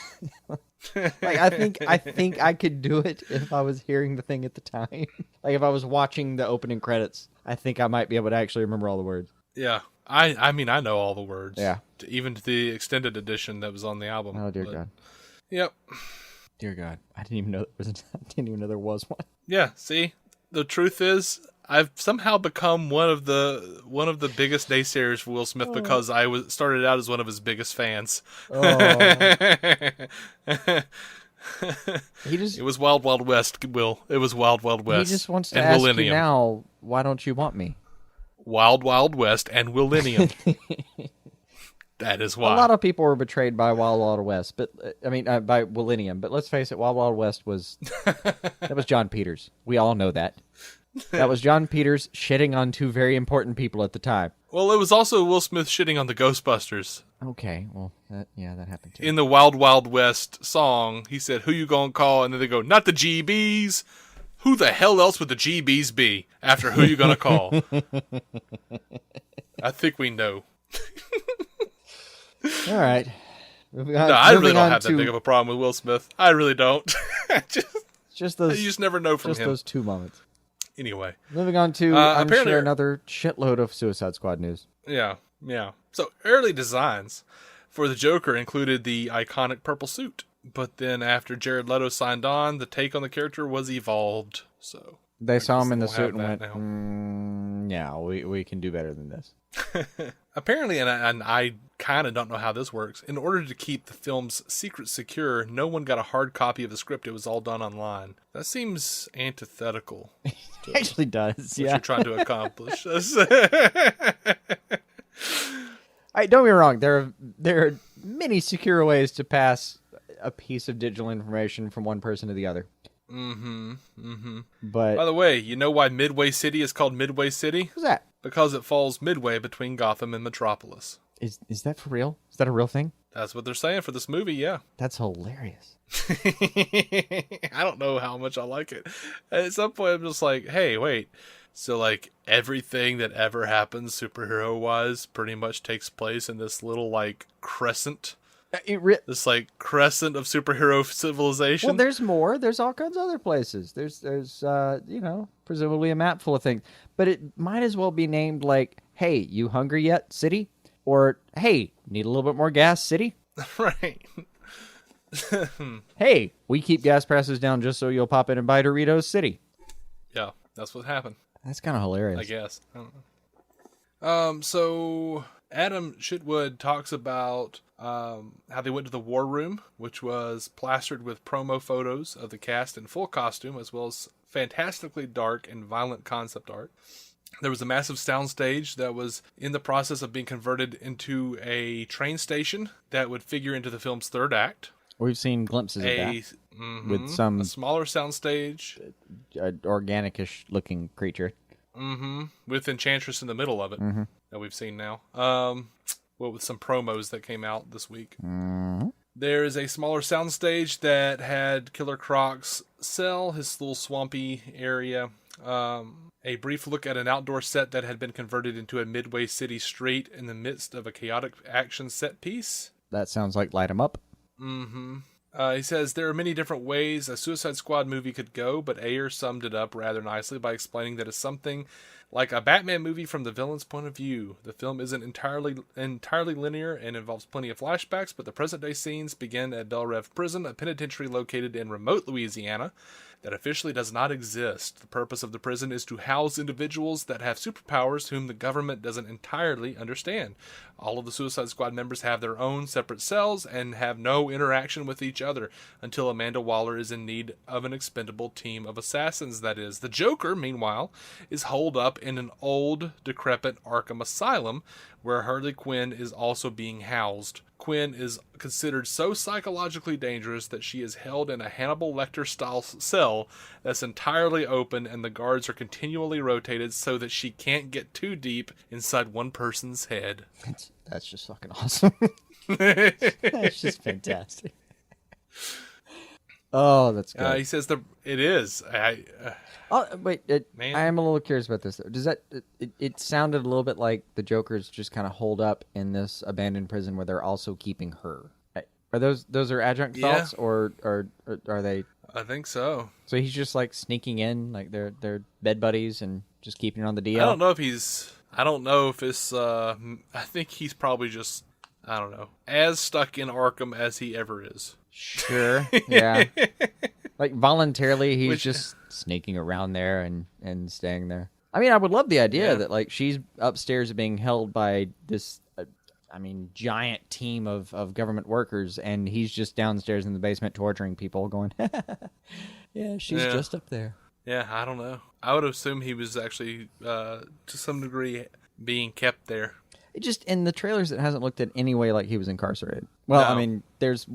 Like I think I could do it if I was hearing the thing at the time. Like if I was watching the opening credits, I think I might be able to actually remember all the words. Yeah, I mean I know all the words. Yeah, even to the extended edition that was on the album. Oh dear God. Yep. Dear God, I didn't even know there was one. Yeah. See, the truth is, I've somehow become one of the biggest naysayers for Will Smith because I started out as one of his biggest fans. It was Wild Wild West, Will. It was Wild Wild West. He just wants to ask you now, why don't you want me? Wild Wild West and Willennium. That is why. A lot of people were betrayed by Wild Wild West, but by Willennium. But let's face it, Wild Wild West was John Peters. We all know that. That was John Peters shitting on two very important people at the time. Well, it was also Will Smith shitting on the Ghostbusters. Okay, well, that happened too. In the Wild Wild West song, he said, "Who you gonna call?" And then they go, "Not the GBs. Who the hell else would the GBs be after who you gonna call?" I think we know. All right. I really don't have that big of a problem with Will Smith. I really don't. just those. You just never know from him. Just those 2 moments. Anyway, moving on to I'm sure another shitload of Suicide Squad news. Yeah. So early designs for the Joker included the iconic purple suit, but then after Jared Leto signed on, the take on the character was evolved. So they saw him in the suit and went, "Yeah, we can do better than this." Apparently, and I kind of don't know how this works. In order to keep the film's secret secure, no one got a hard copy of the script. It was all done online. That seems antithetical. It actually does. What you're trying to accomplish. Don't be wrong. There are many secure ways to pass a piece of digital information from one person to the other. But by the way, you know why Midway City is called Midway City? Who's that? Because it falls midway between Gotham and Metropolis. Is that for real? Is that a real thing? That's what they're saying for this movie, yeah. That's hilarious. I don't know how much I like it. At some point, I'm just like, hey, wait. So, like, everything that ever happens superhero-wise pretty much takes place in this little, like, crescent. This, like, crescent of superhero civilization. Well, there's more. There's all kinds of other places. There's presumably a map full of things. But it might as well be named, like, hey, you hungry yet, city? Or, hey, need a little bit more gas, city? Right. Hey, we keep gas prices down just so you'll pop in and buy Doritos, city. Yeah, that's what happened. That's kind of hilarious. I guess. I don't know. So Adam Chitwood talks about how they went to the War Room, which was plastered with promo photos of the cast in full costume, as well as fantastically dark and violent concept art. There was a massive soundstage that was in the process of being converted into a train station that would figure into the film's third act. We've seen glimpses of that. With a smaller soundstage. Organic-ish looking creature. With Enchantress in the middle of it that we've seen now. With some promos that came out this week. There is a smaller soundstage that had Killer Croc's cell, his little swampy area. A brief look at an outdoor set that had been converted into a Midway City street in the midst of a chaotic action set piece. That sounds like Light 'em Up. Mm-hmm. He says, there are many different ways a Suicide Squad movie could go, but Ayer summed it up rather nicely by explaining that it's something like a Batman movie from the villain's point of view. The film isn't entirely linear and involves plenty of flashbacks, but the present-day scenes begin at Belle Reve Prison, a penitentiary located in remote Louisiana that officially does not exist. The purpose of the prison is to house individuals that have superpowers whom the government doesn't entirely understand. All of the Suicide Squad members have their own separate cells and have no interaction with each other until Amanda Waller is in need of an expendable team of assassins, that is. The Joker, meanwhile, is holed up in an old, decrepit Arkham asylum where Harley Quinn is also being housed. Quinn is considered so psychologically dangerous that she is held in a Hannibal Lecter-style cell that's entirely open, and the guards are continually rotated so that she can't get too deep inside one person's head. That's just fucking awesome. That's just fantastic. Oh, that's good. He says it is. Oh, wait, I am a little curious about this. Does that it sounded a little bit like the Joker's just kind of holed up in this abandoned prison where they're also keeping her? Are those adjunct thoughts, or are they? I think so. So he's just like sneaking in, like they're bed buddies and just keeping her on the DL. I don't know if it's. I think he's probably just, I don't know, as stuck in Arkham as he ever is. Sure. Yeah. Like voluntarily, he's just sneaking around there and staying there. I mean, I would love the idea that like she's upstairs being held by this, giant team of government workers, and he's just downstairs in the basement torturing people, going, "Yeah, she's just up there." Yeah, I don't know. I would assume he was actually, to some degree, being kept there. It just, in the trailers, it hasn't looked at any way like he was incarcerated. Well, no. I mean, there's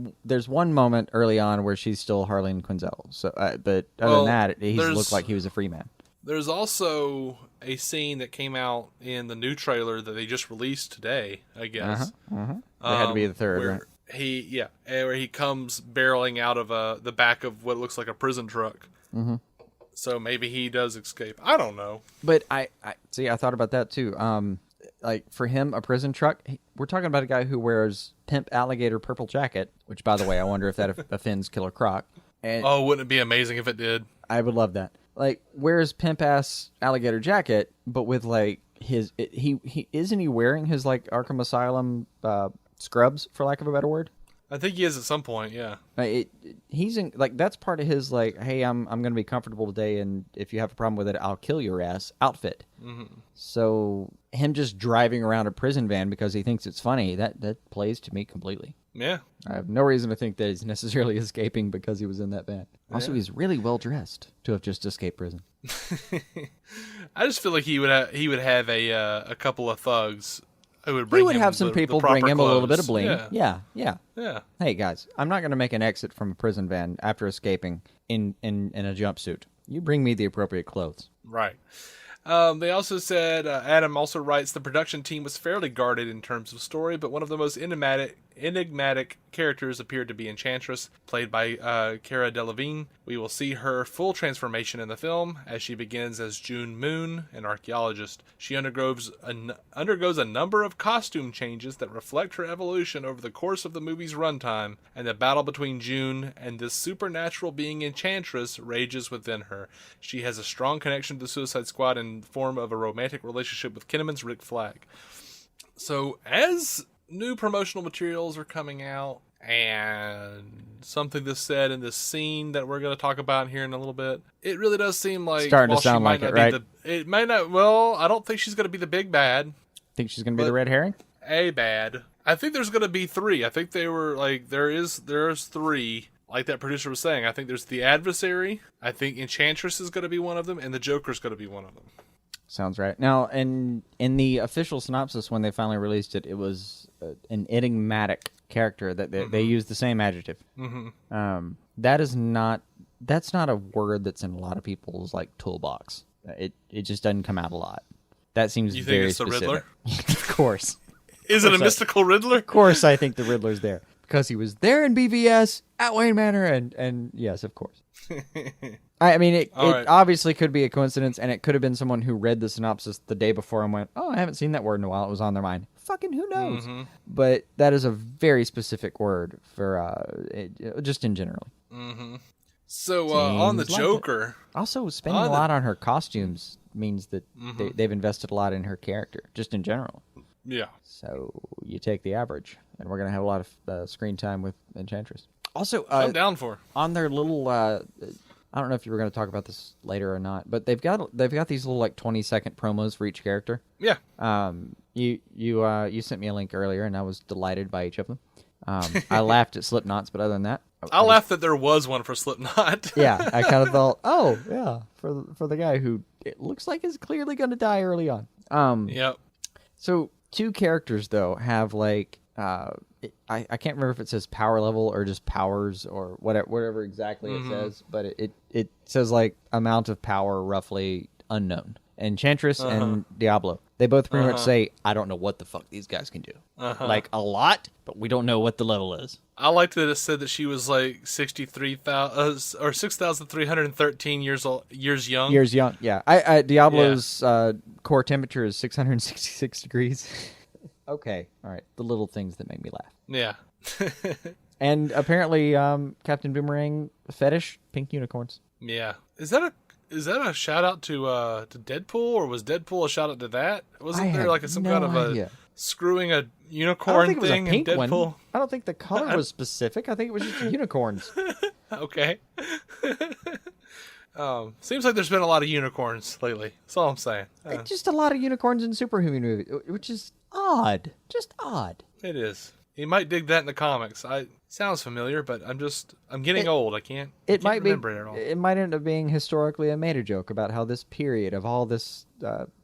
one moment early on where she's still Harley Quinzel. So, but other than that, he's looked like he was a free man. There's also a scene that came out in the new trailer that they just released today, I guess. It had to be the third, right? Where he comes barreling out of the back of what looks like a prison truck. Mm-hmm. So maybe he does escape. I don't know. But I thought about that too. Like, for him, a prison truck, we're talking about a guy who wears pimp alligator purple jacket, which, by the way, I wonder if that offends Killer Croc. And wouldn't it be amazing if it did? I would love that. Like, wears pimp-ass alligator jacket, but with, like, he isn't he wearing his, like, Arkham Asylum scrubs, for lack of a better word? I think he is at some point, yeah. He's in, like, that's part of his, like, hey, I'm going to be comfortable today, and if you have a problem with it, I'll kill your ass outfit. Mm-hmm. So him just driving around a prison van because he thinks it's funny, that plays to me completely. Yeah. I have no reason to think that he's necessarily escaping because he was in that van. Also, he's really well dressed to have just escaped prison. I just feel like he would have a couple of thugs. He would have some people bring him clothes. A little bit of bling. Yeah. Hey, guys, I'm not going to make an exit from a prison van after escaping in a jumpsuit. You bring me the appropriate clothes. Right. They also said, Adam also writes, the production team was fairly guarded in terms of story, but one of the most enigmatic characters appeared to be Enchantress, played by Cara Delevingne. We will see her full transformation in the film as she begins as June Moon, an archaeologist. She undergoes a number of costume changes that reflect her evolution over the course of the movie's runtime, and the battle between June and this supernatural being Enchantress rages within her. She has a strong connection to the Suicide Squad in the form of a romantic relationship with Kinnaman's Rick Flag. So, as new promotional materials are coming out, and something that's said in this scene that we're going to talk about here in a little bit, it really does seem like starting to sound like it, right? It might not. Well, I don't think she's going to be the big bad. Think she's going to be the red herring? A bad. I think there's going to be three. I think they were like there's three. Like that producer was saying, I think there's the adversary. I think Enchantress is going to be one of them, and the Joker's going to be one of them. Sounds right. Now, in the official synopsis, when they finally released it, it was an enigmatic character that they used the same adjective. Mm-hmm. That's not a word that's in a lot of people's like toolbox. It just doesn't come out a lot. That seems you very think it's specific. The Riddler? Of course. Is it a mystical Riddler? Of course, I think the Riddler's there because he was there in BVS at Wayne Manor, and yes, of course. I mean, it obviously could be a coincidence, and it could have been someone who read the synopsis the day before and went, "Oh, I haven't seen that word in a while." It was on their mind. Fucking who knows? But that is a very specific word for just in general. So on the Joker, also spending a lot on her costumes means that they've invested a lot in her character, just in general. Yeah. So you take the average, and we're gonna have a lot of screen time with Enchantress. Also, I'm down for on their little. I don't know if you were going to talk about this later or not, but they've got these little like 20-second promos for each character. Yeah. You sent me a link earlier, and I was delighted by each of them. I laughed at Slipknot's, but other than that, I laughed that there was one for Slipknot. Yeah, I kind of thought, oh yeah, for the guy who it looks like is clearly going to die early on. Yep. So 2 characters though have like I can't remember if it says power level or just powers or whatever exactly it says, but it says like amount of power roughly unknown. Enchantress and Diablo, they both pretty much say, I don't know what the fuck these guys can do. Like a lot, but we don't know what the level is. I liked that it said that she was like 63,000 or 6,313 years young. Years young, yeah. Diablo's core temperature is 666 degrees. Okay, all right. The little things that make me laugh. Yeah. And apparently, Captain Boomerang fetish pink unicorns. Yeah. Is that a shout out to Deadpool, or was Deadpool a shout out to that? Wasn't there like some kind of a screwing a unicorn thing in Deadpool? One. I don't think the color was specific. I think it was just unicorns. Okay. Seems like there's been a lot of unicorns lately. That's all I'm saying. Just a lot of unicorns in superhuman movies, which is odd. Just odd. It is. You might dig that in the comics. Sounds familiar, but I'm getting old. I can't remember it at all. It might end up being historically a meta joke about how this period of all this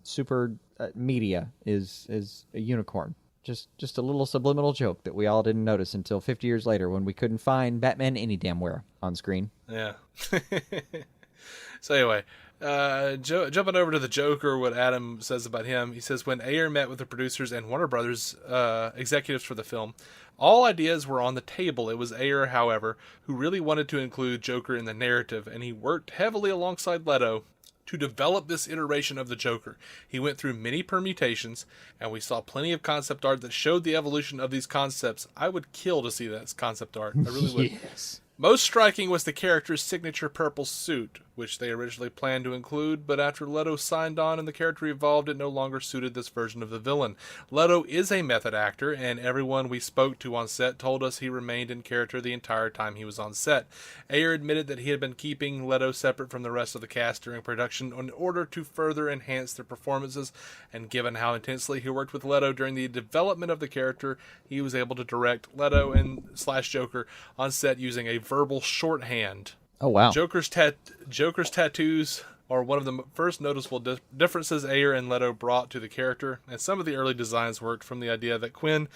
super media is a unicorn. Just a little subliminal joke that we all didn't notice until 50 years later when we couldn't find Batman any damn where on screen. Yeah. So anyway, jumping over to the Joker, what Adam says about him, he says, when Ayer met with the producers and Warner Brothers executives for the film, all ideas were on the table. It was Ayer, however, who really wanted to include Joker in the narrative, and he worked heavily alongside Leto to develop this iteration of the Joker. He went through many permutations, and we saw plenty of concept art that showed the evolution of these concepts. I would kill to see that concept art. I really would. Yes. Most striking was the character's signature purple suit, which they originally planned to include, but after Leto signed on and the character evolved, it no longer suited this version of the villain. Leto is a method actor, and everyone we spoke to on set told us he remained in character the entire time he was on set. Ayer admitted that he had been keeping Leto separate from the rest of the cast during production in order to further enhance their performances, and given how intensely he worked with Leto during the development of the character, he was able to direct Leto and /Joker on set using a verbal shorthand. Oh, wow. Joker's tattoos are one of the first noticeable differences Ayer and Leto brought to the character, and some of the early designs worked from the idea that Quinn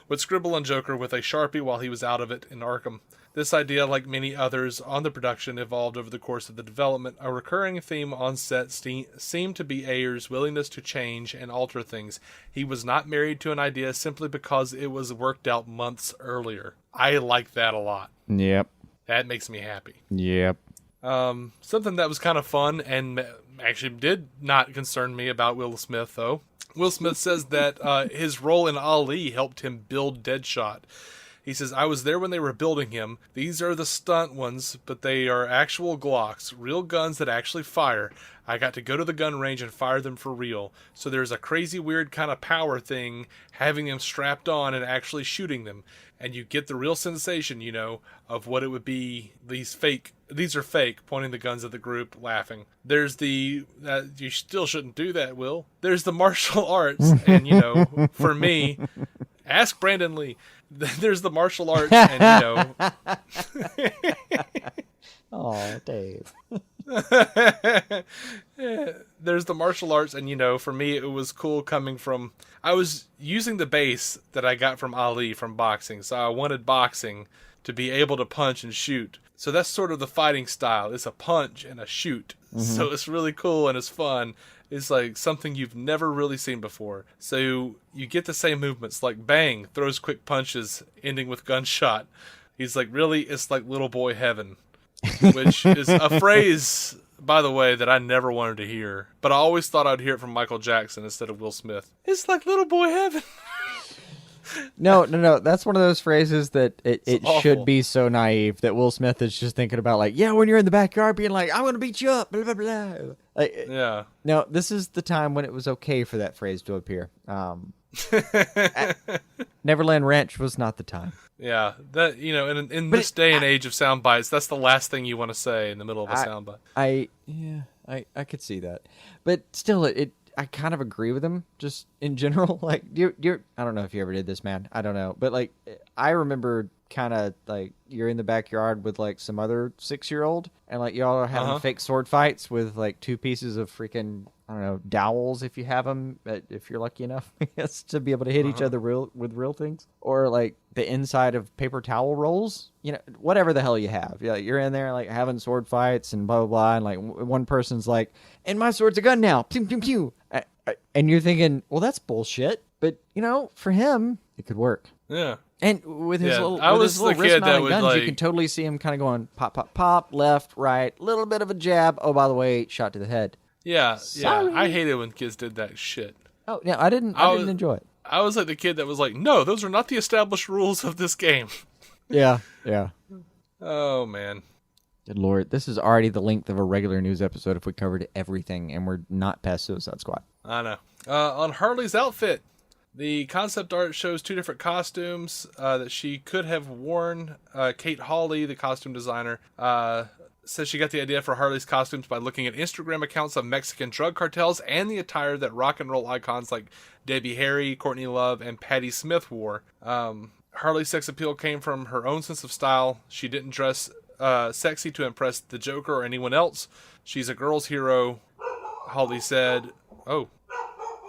would scribble on Joker with a Sharpie while he was out of it in Arkham. This idea, like many others on the production, evolved over the course of the development. A recurring theme on set seemed to be Ayer's willingness to change and alter things. He was not married to an idea simply because it was worked out months earlier. I like that a lot. Yep. That makes me happy. Yep. Something that was kind of fun and actually did not concern me about Will Smith, though. Will Smith says that his role in Ali helped him build Deadshot. He says, I was there when they were building him. These are the stunt ones, but they are actual Glocks, real guns that actually fire. I got to go to the gun range and fire them for real. So there's a crazy weird kind of power thing, having them strapped on and actually shooting them. And you get the real sensation, you know, of what it would be. These are fake, pointing the guns at the group, laughing. There's you still shouldn't do that, Will. There's the martial arts, and, you know, for me, ask Brandon Lee. There's the martial arts, and, you know. Oh, Dave. There's the martial arts, and, you know, for me, it was cool coming from... I was using the base that I got from Ali from boxing, so I wanted boxing to be able to punch and shoot. So that's sort of the fighting style. It's a punch and a shoot. Mm-hmm. So it's really cool and it's fun. It's like something you've never really seen before. So you get the same movements, like bang, throws quick punches, ending with gunshot. He's like, really? It's like little boy heaven. Which is a phrase, by the way, that I never wanted to hear. But I always thought I'd hear it from Michael Jackson instead of Will Smith. It's like little boy heaven. No. That's one of those phrases that it awful. should be so naive that Will Smith is just thinking about, like, yeah, when you're in the backyard being like, I'm going to beat you up, blah, blah, blah. Like, Yeah. No, this is the time when it was okay for that phrase to appear. Neverland Ranch was not the time. Yeah, that in this day and age of sound bites, that's the last thing you want to say in the middle of a sound bite. I could see that, but still, I kind of agree with him just in general. Like you're I don't know if you ever did this, man. I don't know, but like I remember kind of like you're in the backyard with like some other 6-year-old, and like y'all are having fake sword fights with like 2 pieces of freaking, I don't know, dowels if you have them, if you're lucky enough, I guess, to be able to hit each other with real things, or like the inside of paper towel rolls, whatever the hell you have. Yeah, you're in there like having sword fights and blah blah blah, and like one person's like, "And my sword's a gun now," pew pew pew, and you're thinking, "Well, that's bullshit," but for him, it could work. Yeah. And with his little wrist kid mounted guns, you can totally see him kind of going pop, pop, pop, left, right, little bit of a jab. Oh, by the way, shot to the head. Yeah, Sorry. yeah. I hated when kids did that shit. Oh, yeah, I didn't enjoy it. I was like the kid that was like, no, those are not the established rules of this game. Yeah. Oh, man. Good Lord. This is already the length of a regular news episode if we covered everything, and we're not past Suicide Squad. I know. On Harley's outfit, the concept art shows 2 different costumes that she could have worn. Kate Hawley, the costume designer, says she got the idea for Harley's costumes by looking at Instagram accounts of Mexican drug cartels and the attire that rock and roll icons like Debbie Harry, Courtney Love, and Patti Smith wore. Harley's sex appeal came from her own sense of style. She didn't dress sexy to impress the Joker or anyone else. She's a girl's hero, Hawley said. Oh,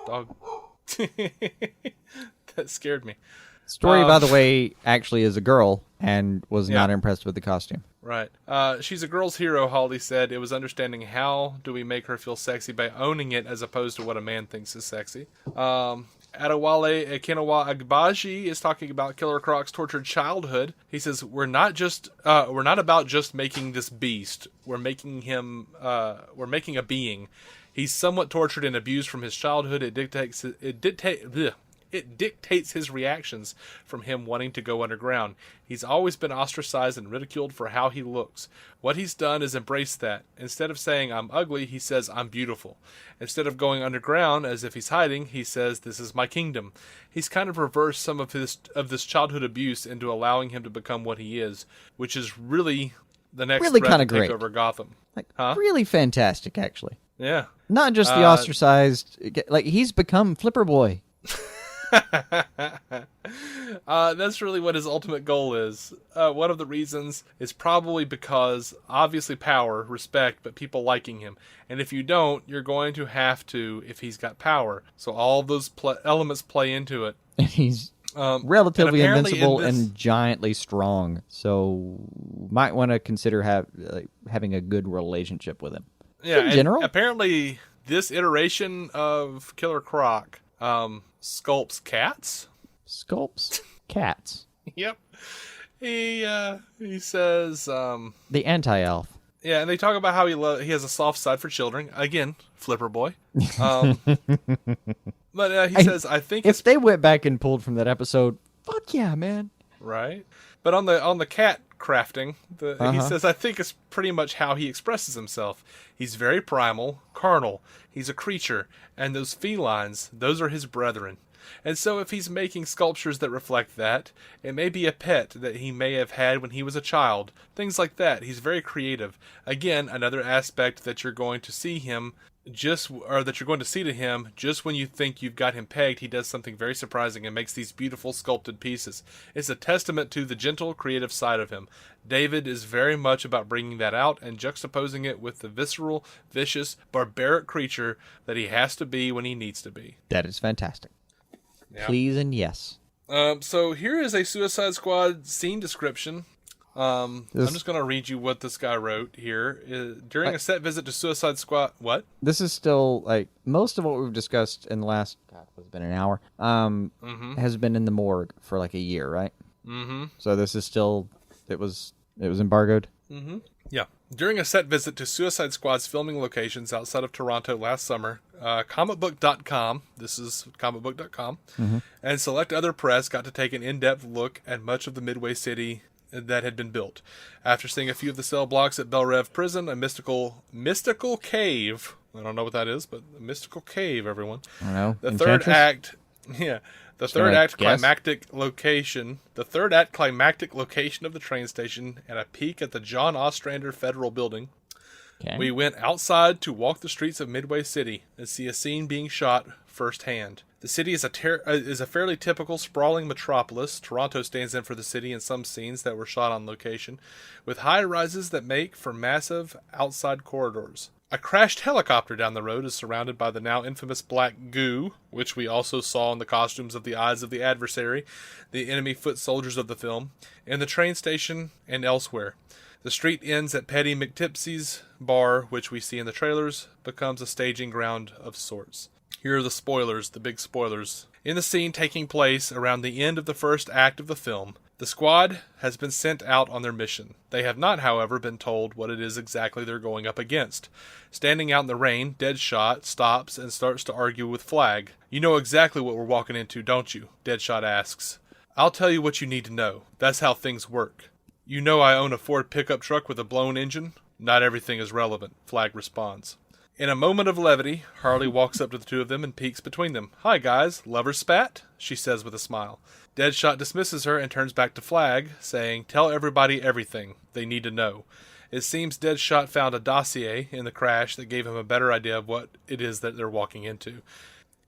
dog. That scared me. Story, by the way, actually is a girl and was not impressed with the costume. Right. She's a girl's hero, Harley said. It was understanding how do we make her feel sexy by owning it as opposed to what a man thinks is sexy. Adewale Akinnuoye-Agbaje is talking about Killer Croc's tortured childhood. He says, we're not about just making this beast. We're making a being. He's somewhat tortured and abused from his childhood. It dictates his reactions from him wanting to go underground. He's always been ostracized and ridiculed for how he looks. What he's done is embrace that. Instead of saying, I'm ugly, he says, I'm beautiful. Instead of going underground as if he's hiding, he says, this is my kingdom. He's kind of reversed some of this childhood abuse into allowing him to become what he is, which is really the next really threat to great. take over Gotham. Really fantastic, actually. Yeah. Not just the ostracized, like he's become Flipper Boy. That's really what his ultimate goal is. One of the reasons is probably because, obviously power, respect, but people liking him. And if you don't, you're going to have to if he's got power. So all those elements play into it. And he's relatively invincible and giantly strong. So might want to consider having a good relationship with him. Yeah, in general. Apparently, this iteration of Killer Croc sculpts cats. Sculpts cats. Yep. He says the anti-elf. Yeah, and they talk about how he has a soft side for children. Again, Flipper Boy. But he says, I think if they went back and pulled from that episode, fuck yeah, man. Right. But on the cat crafting, he says, I think it's pretty much how he expresses himself. He's very primal, carnal. He's a creature, and those felines, those are his brethren. And so if he's making sculptures that reflect that, it may be a pet that he may have had when he was a child. Things like that. He's very creative. Again, another aspect that you're going to see him that you're going to see to him just when you think you've got him pegged. He does something very surprising and makes these beautiful sculpted pieces. It's a testament to the gentle, creative side of him. David is very much about bringing that out and juxtaposing it with the visceral, vicious, barbaric creature that he has to be when he needs to be. That is fantastic. Yeah. Please and yes. So here is a Suicide Squad scene description. I'm just going to read you what this guy wrote here. During a set visit to Suicide Squad... What? This is still, like, most of what we've discussed in the last... God, it's been an hour. Has been in the morgue for, like, a year, right? Mm-hmm. So this is still... It was embargoed? Mm-hmm. Yeah. During a set visit to Suicide Squad's filming locations outside of Toronto last summer, comicbook.com, this is comicbook.com, and select other press got to take an in-depth look at much of the Midway City that had been built. After seeing a few of the cell blocks at Belle Reve Prison, a mystical cave, I don't know what that is, but a mystical cave, everyone. I don't know. The Enchantress? third act, yeah. The third act climactic location of the train station, and a peek at the John Ostrander Federal Building. Okay. We went outside to walk the streets of Midway City and see a scene being shot firsthand. The city is a fairly typical sprawling metropolis. Toronto stands in for the city in some scenes that were shot on location, with high rises that make for massive outside corridors. A crashed helicopter down the road is surrounded by the now infamous black goo, which we also saw in the costumes of the Eyes of the Adversary, the enemy foot soldiers of the film, in the train station and elsewhere. The street ends at Petty McTipsy's bar, which we see in the trailers, becomes a staging ground of sorts. Here are the spoilers, the big spoilers. In the scene taking place around the end of the first act of the film, the squad has been sent out on their mission. They have not, however, been told what it is exactly they're going up against. Standing out in the rain, Deadshot stops and starts to argue with Flag. "You know exactly what we're walking into, don't you?" Deadshot asks. "I'll tell you what you need to know. That's how things work. You know I own a Ford pickup truck with a blown engine? Not everything is relevant," Flag responds. In a moment of levity, Harley walks up to the two of them and peeks between them. "Hi, guys. Lovers spat?" she says with a smile. Deadshot dismisses her and turns back to Flag, saying, "Tell everybody everything they need to know." It seems Deadshot found a dossier in the crash that gave him a better idea of what it is that they're walking into.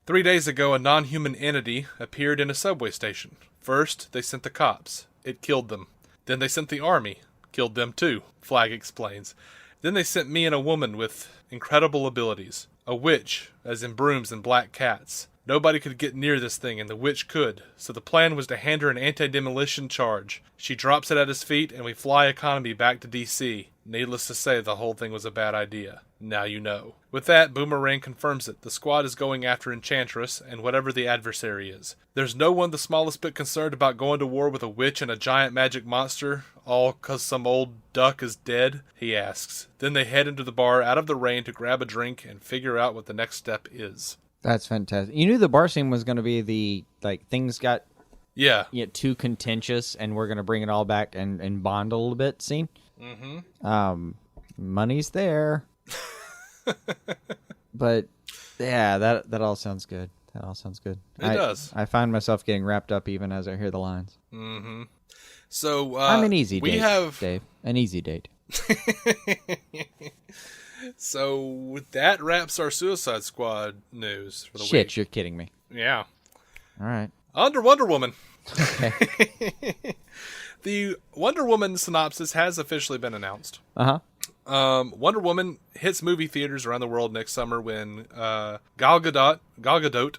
3 days ago, a non-human entity appeared in a subway station. First, they sent the cops. It killed them. Then they sent the army. Killed them too, Flag explains. Then they sent me and a woman with incredible abilities. A witch, as in brooms and black cats. Nobody could get near this thing, and the witch could, so the plan was to hand her an anti-demolition charge. She drops it at his feet, and we fly economy back to D.C. Needless to say, the whole thing was a bad idea. Now you know. With that, Boomerang confirms it. The squad is going after Enchantress, and whatever the adversary is. There's no one the smallest bit concerned about going to war with a witch and a giant magic monster, all 'cause some old duck is dead, he asks. Then they head into the bar out of the rain to grab a drink and figure out what the next step is. That's fantastic. You knew the bar scene was going to be the, things got too contentious, and we're going to bring it all back and bond a little bit scene. Mm-hmm. Money's there. But, yeah, that all sounds good. That all sounds good. It does. I find myself getting wrapped up even as I hear the lines. Mm-hmm. So, I'm an easy date, Dave. An easy date. So that wraps our Suicide Squad news for the week. Shit, you're kidding me. Yeah. All right. Under Wonder Woman. Okay. The Wonder Woman synopsis has officially been announced. Uh-huh. Wonder Woman hits movie theaters around the world next summer when Gal Gadot,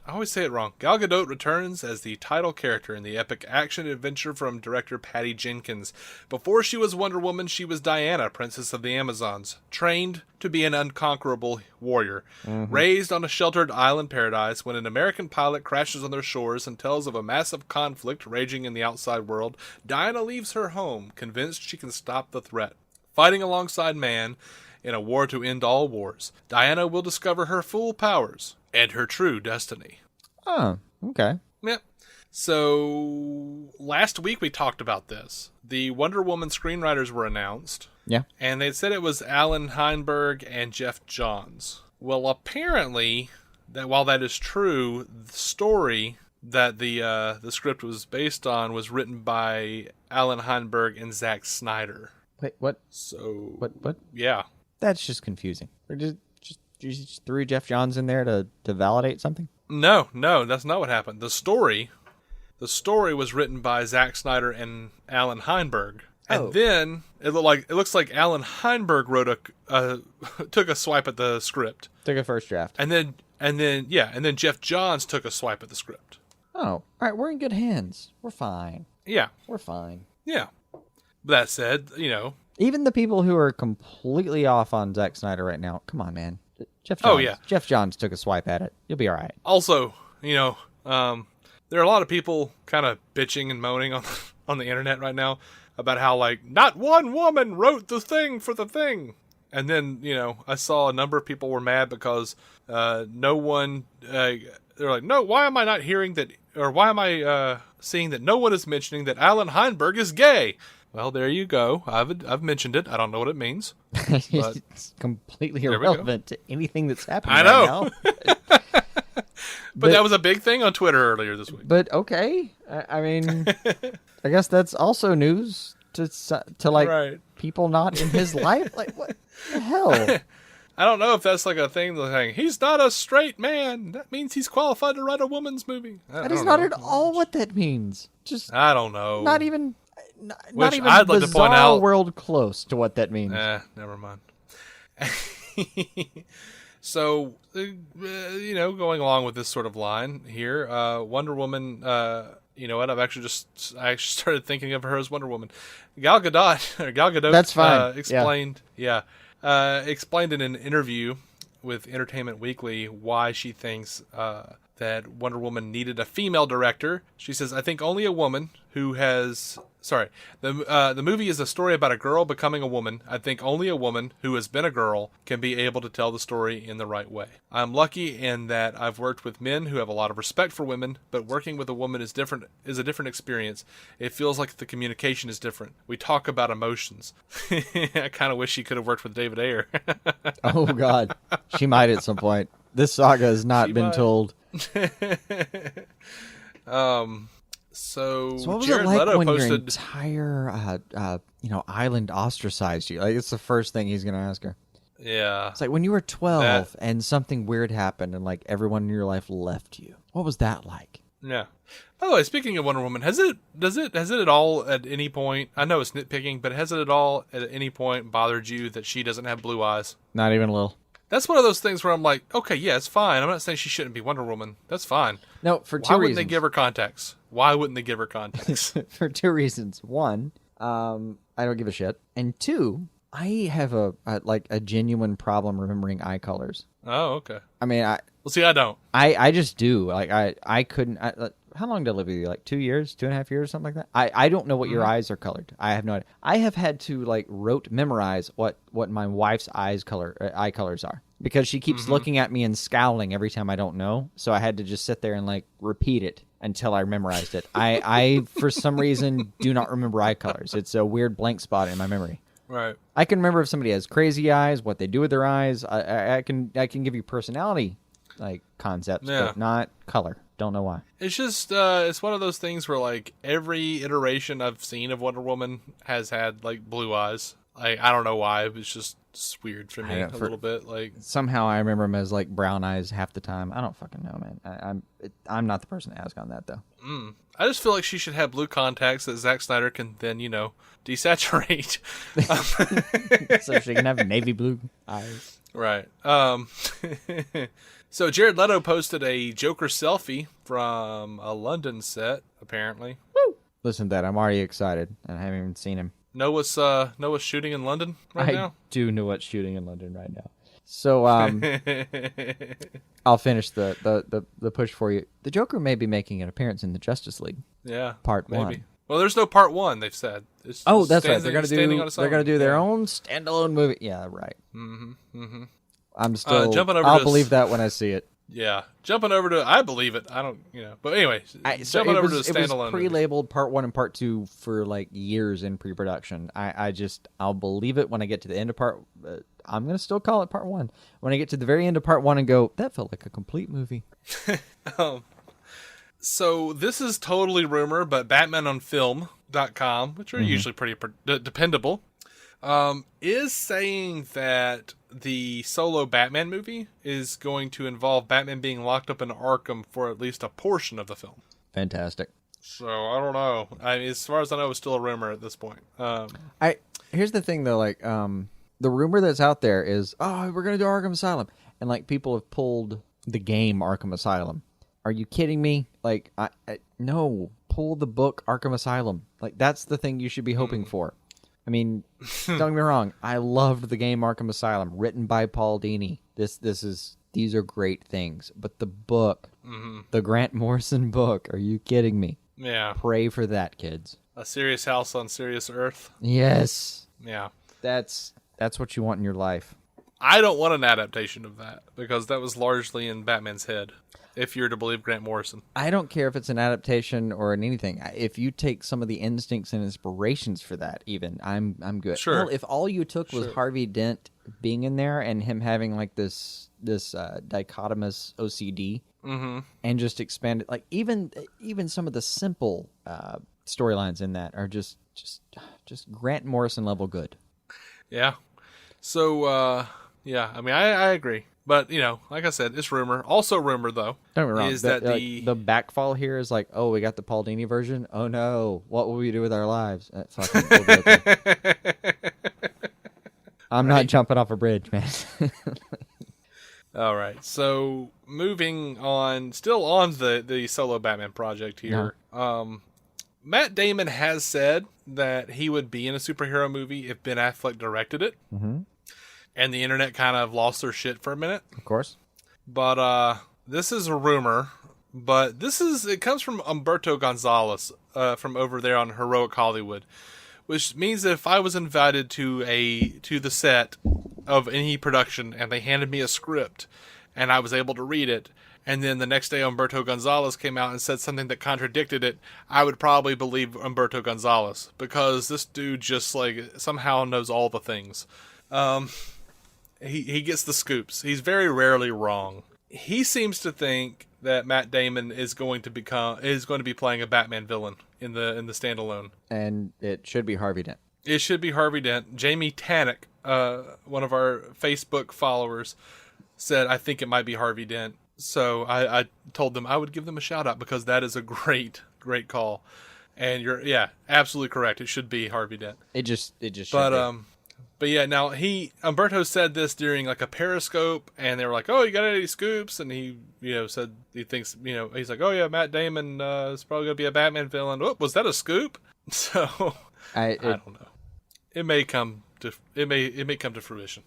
I always say it wrong, Gal Gadot returns as the title character in the epic action-adventure from director Patty Jenkins. Before she was Wonder Woman, she was Diana, Princess of the Amazons, trained to be an unconquerable warrior. Mm-hmm. Raised on a sheltered island paradise, when an American pilot crashes on their shores and tells of a massive conflict raging in the outside world, Diana leaves her home, convinced she can stop the threat. Fighting alongside man in a war to end all wars, Diana will discover her full powers and her true destiny. Oh, okay. Yep. So, last week we talked about this. The Wonder Woman screenwriters were announced. Yeah. And they said it was Alan Heinberg and Jeff Johns. Well, apparently, that while that is true, the story that the script was based on was written by Alan Heinberg and Zack Snyder. Wait, what? So what? Yeah, that's just confusing. Or you just threw Jeff Johns in there to validate something? No, that's not what happened. The story was written by Zack Snyder and Alan Heinberg, and then it looks like Alan Heinberg took a swipe at the script, took a first draft, and then Jeff Johns took a swipe at the script. Oh, all right, we're in good hands. We're fine. Yeah, we're fine. Yeah. That said, even the people who are completely off on Zack Snyder right now, come on, man. Jeff Johns took a swipe at it. You'll be all right. Also, there are a lot of people kind of bitching and moaning on the internet right now about how, like, not one woman wrote the thing for the thing. And then, I saw a number of people were mad because no one, they're like, no, why am I not hearing that, or why am I seeing that no one is mentioning that Alan Heinberg is gay? Well, there you go. I've mentioned it. I don't know what it means. It's completely irrelevant to anything that's happening I know. right now. But that was a big thing on Twitter earlier this week. But okay. I mean, I guess that's also news to like right. people not in his life. Like, what the hell? I don't know if that's like a thing. Like, he's not a straight man. That means he's qualified to write a woman's movie. That is not at all what that means. Just I don't know. Not even. Not even I'd like to point out, world close to what that means. Never mind. So, going along with this sort of line here, Wonder Woman, you know what? I actually started thinking of her as Wonder Woman. Gal Gadot. That's fine. Explained in an interview with Entertainment Weekly why she thinks that Wonder Woman needed a female director. She says, I think only a woman who has... Sorry, the movie is a story about a girl becoming a woman. I think only a woman who has been a girl can be able to tell the story in the right way. I'm lucky in that I've worked with men who have a lot of respect for women, but working with a woman is a different experience. It feels like the communication is different. We talk about emotions. I kind of wish she could have worked with David Ayer. Oh, God. She might at some point. This saga has not been told. So what was Jared it like Leto when posted... your entire island ostracized you? Like, it's the first thing he's gonna ask her. Yeah, it's like when you were 12 and something weird happened and like everyone in your life left you. What was that like? Yeah. By the way, speaking of Wonder Woman, has it at all at any point? I know it's nitpicking, but has it at all at any point bothered you that she doesn't have blue eyes? Not even a little. That's one of those things where I'm like, okay, yeah, it's fine. I'm not saying she shouldn't be Wonder Woman. That's fine. No, for two reasons. Why wouldn't they give her contacts? Why wouldn't they give her contacts? For two reasons. One, I don't give a shit. And two, I have a genuine problem remembering eye colors. Oh, okay. I mean, well, see, I don't. I just do. Like, I couldn't... how long did I live with you? Like 2 years, 2.5 years, something like that? I don't know what your eyes are colored. I have no idea. I have had to, like, memorize what my wife's eye colors are. Because she keeps looking at me and scowling every time I don't know. So I had to just sit there and, like, repeat it until I memorized it. I for some reason, do not remember eye colors. It's a weird blank spot in my memory. Right. I can remember if somebody has crazy eyes, what they do with their eyes. I can give you personality, like, concepts, but not color. Don't know why. It's just, it's one of those things where, like, every iteration I've seen of Wonder Woman has had, like, blue eyes. Like, I don't know why. It's just weird for me a little bit. Like, somehow I remember them as, like, brown eyes half the time. I don't fucking know, man. I'm not the person to ask on that, though. I just feel like she should have blue contacts that Zack Snyder can then, desaturate. So she can have navy blue eyes. Right. So Jared Leto posted a Joker selfie from a London set, apparently. Woo! Listen to that. I'm already excited, and I haven't even seen him. Know what's shooting in London now? I do know what's shooting in London right now. So I'll finish the push for you. The Joker may be making an appearance in the Justice League. Yeah, part maybe. 1. Well, there's no part 1. They've said. That's right. They're gonna do their own standalone movie. Yeah, right. I'm still. I'll believe that when I see it. Yeah, jumping over to I believe it. I don't, But anyway, jumping over to a standalone. It was pre-labeled part 1 and part 2 for like years in pre-production. I'll believe it when I get to the end of part. I'm gonna still call it part 1 when I get to the very end of part 1 and go, that felt like a complete movie. So this is totally rumor, but BatmanOnFilm.com, which are usually pretty dependable, is saying that the solo Batman movie is going to involve Batman being locked up in Arkham for at least a portion of the film. Fantastic. So I don't know. As far as I know, it's still a rumor at this point. Here's the thing though, like the rumor that's out there is, we're gonna do Arkham Asylum, and like people have pulled the game Arkham Asylum. Are you kidding me? Like, no, pull the book Arkham Asylum. Like, that's the thing you should be hoping for. I mean, don't get me wrong. I loved the game Arkham Asylum, written by Paul Dini. These are great things. But the book, the Grant Morrison book, are you kidding me? Yeah. Pray for that, kids. A serious house on serious earth. Yes. Yeah. That's what you want in your life. I don't want an adaptation of that because that was largely in Batman's head, if you're to believe Grant Morrison. I don't care if it's an adaptation or an anything. If you take some of the instincts and inspirations for that, even, I'm good. Sure. Well, if all you took was Harvey Dent being in there and him having like this dichotomous OCD and just expanded, like even some of the simple storylines in that are just Grant Morrison level good. Yeah. So, yeah, I mean, I agree. But, like I said, it's rumor. Also rumor, though, don't get me wrong, is that the backfall here is like, oh, we got the Paul Dini version? Oh, no. What will we do with our lives? Fucking we'll be okay. I'm not jumping off a bridge, man. All right. So, moving on, still on the solo Batman project here. Matt Damon has said that he would be in a superhero movie if Ben Affleck directed it. Mm-hmm. And the internet kind of lost their shit for a minute. Of course. But this is a rumor. But it comes from Humberto Gonzalez from over there on Heroic Hollywood. Which means that if I was invited to the set of any production and they handed me a script and I was able to read it, and then the next day Humberto Gonzalez came out and said something that contradicted it, I would probably believe Humberto Gonzalez, because this dude just like somehow knows all the things. He gets the scoops. He's very rarely wrong. He seems to think that Matt Damon is going to be playing a Batman villain in the standalone, and it should be Harvey Dent. It should be Harvey Dent. Jamie Tannock, one of our Facebook followers, said I think it might be Harvey Dent. So I told them I would give them a shout out because that is a great call. And you're absolutely correct. It should be Harvey Dent. It just should be. But yeah, now Humberto said this during like a Periscope, and they were like, "Oh, you got any scoops?" And he said he thinks he's like, "Oh yeah, Matt Damon is probably gonna be a Batman villain." Oh, was that a scoop? So I don't know. It may come to fruition.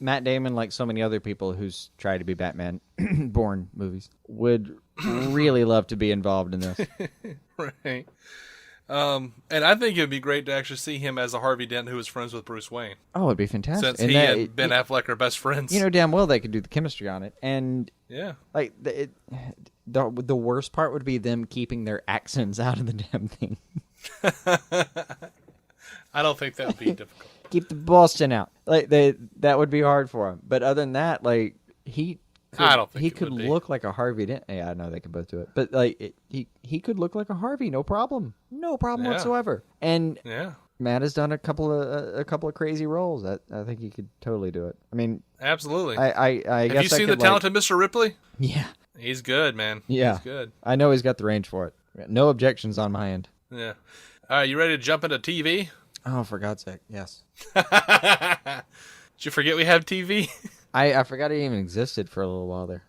Matt Damon, like so many other people who's tried to be Batman born movies, would really love to be involved in this. Right. And I think it would be great to actually see him as a Harvey Dent who was friends with Bruce Wayne. Oh, it'd be fantastic. Since he and Ben Affleck are best friends. You know damn well they could do the chemistry on it. And yeah, like the worst part would be them keeping their accents out of the damn thing. I don't think that would be difficult. Keep the Boston out. Like that would be hard for him. But other than that, like I don't think he could look like a Harvey Dent. Yeah, I know they could both do it, but like he could look like a Harvey, no problem whatsoever. And Matt has done a couple of crazy roles. I think he could totally do it. I mean, absolutely. I Have guess you seen the talented Mr. Ripley? Yeah, he's good, man. Yeah, he's good. I know he's got the range for it. No objections on my end. Yeah. All right, you ready to jump into TV? Oh, for God's sake, yes. Did you forget we have TV? I forgot it even existed for a little while there.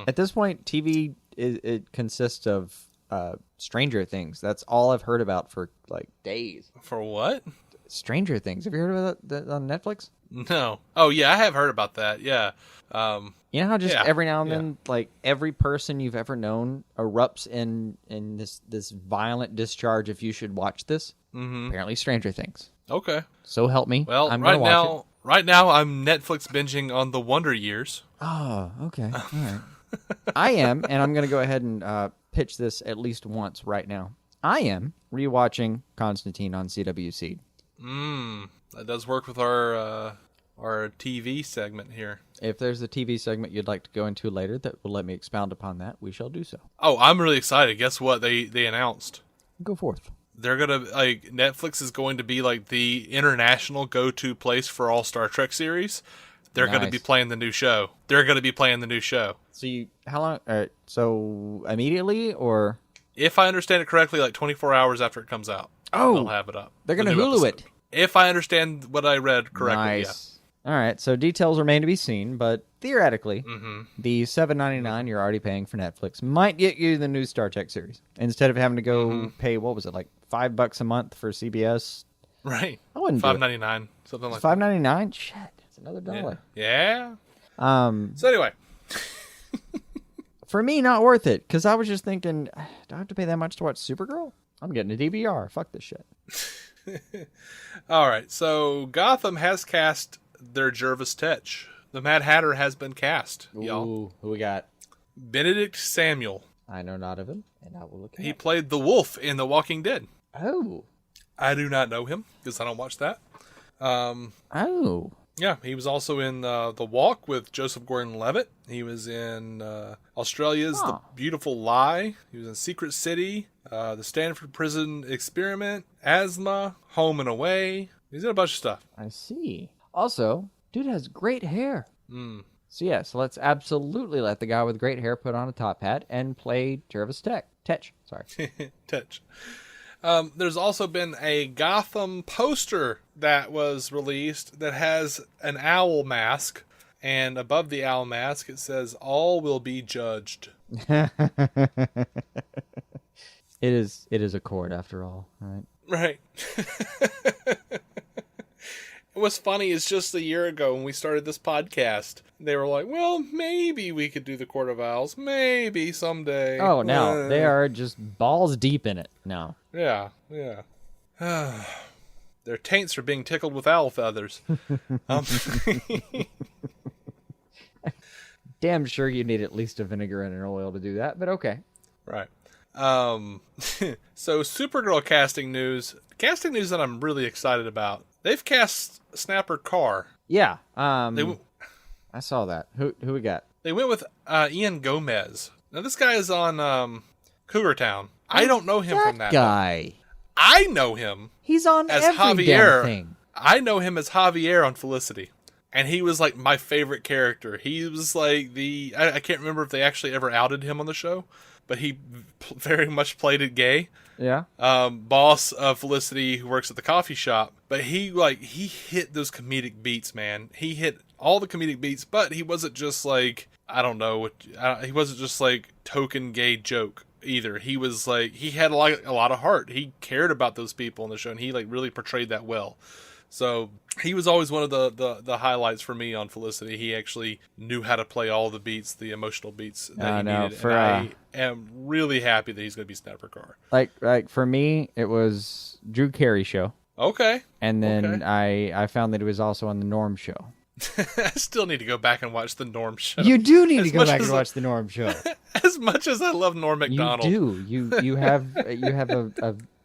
At this point, TV it consists of Stranger Things. That's all I've heard about for like days. For what? Stranger Things. Have you heard about that on Netflix? No. Oh yeah, I have heard about that. Yeah. You know how just every now and then, like every person you've ever known erupts in this violent discharge. If you should watch this, apparently Stranger Things. Okay. So help me. Well, I'm gonna watch it. Right now, I'm Netflix binging on The Wonder Years. Oh, okay. All right. I am, and I'm going to go ahead and pitch this at least once right now. I am rewatching Constantine on CWC. That does work with our TV segment here. If there's a TV segment you'd like to go into later that will let me expound upon that, we shall do so. Oh, I'm really excited. Guess what they announced? Go forth. They're going to, Netflix is going to be like the international go-to place for all Star Trek series. They're going to be playing the new show. So how long, so immediately or? If I understand it correctly, like 24 hours after it comes out. Oh. They'll have it up. They're going to Hulu it. If I understand what I read correctly, nice. All right, so details remain to be seen, but theoretically, the $7.99 you're already paying for Netflix might get you the new Star Trek series instead of having to go pay, what was it, like $5 a month for CBS? Right. I wouldn't $5.99, something like that. $5.99? Shit, it's another $1. Yeah. So anyway. For me, not worth it, because I was just thinking, do I have to pay that much to watch Supergirl? I'm getting a DVR. Fuck this shit. All right, so Gotham has cast their Jervis Tetch. The Mad Hatter has been cast, y'all. Ooh, who we got? Benedict Samuel. I know not of him, and I will look him He up. played the Wolf in The Walking Dead. Oh. I do not know him because I don't watch that. Oh. Yeah, he was also in The Walk with Joseph Gordon-Levitt. He was in Australia's The Beautiful Lie. He was in Secret City, The Stanford Prison Experiment, Asthma, Home and Away. He's in a bunch of stuff. I see. Also, dude has great hair. So yes, let's absolutely let the guy with great hair put on a top hat and play Jervis Tetch. Sorry. Tetch. There's also been a Gotham poster that was released that has an owl mask, and above the owl mask it says, "All will be judged." It is a court after all, right? Right. What's funny is just a year ago when we started this podcast, they were like, well, maybe we could do the Court of Owls. Maybe someday. Oh, now they are just balls deep in it now. Yeah. Their taints are being tickled with owl feathers. Damn sure you need at least a vinegar and an oil to do that, but okay. Right. So Supergirl casting news that I'm really excited about. They've cast Snapper Carr. Yeah. I saw that. Who we got? They went with Ian Gomez. Now this guy is on Cougar Town. I don't know him from that guy. I know him. He's on as every damn thing. I know him as Javier on Felicity. And he was like my favorite character. He was like I can't remember if they actually ever outed him on the show, but he very much played it gay. Yeah. Boss of Felicity who works at the coffee shop. But he hit those comedic beats, man. He hit all the comedic beats, but he wasn't just like, I don't know, he wasn't just like token gay joke either. He was like, he had a lot of heart. He cared about those people on the show, and he like really portrayed that well. So he was always one of the highlights for me on Felicity. He actually knew how to play all the beats, the emotional beats that he needed. I am really happy that he's going to be Snapper Carr. Like for me, it was Drew Carey show. Okay. And then I found that it was also on the Norm show. I still need to go back and watch the Norm show. You do need to go back and watch the Norm show. As much as I love Norm Macdonald. You do. You have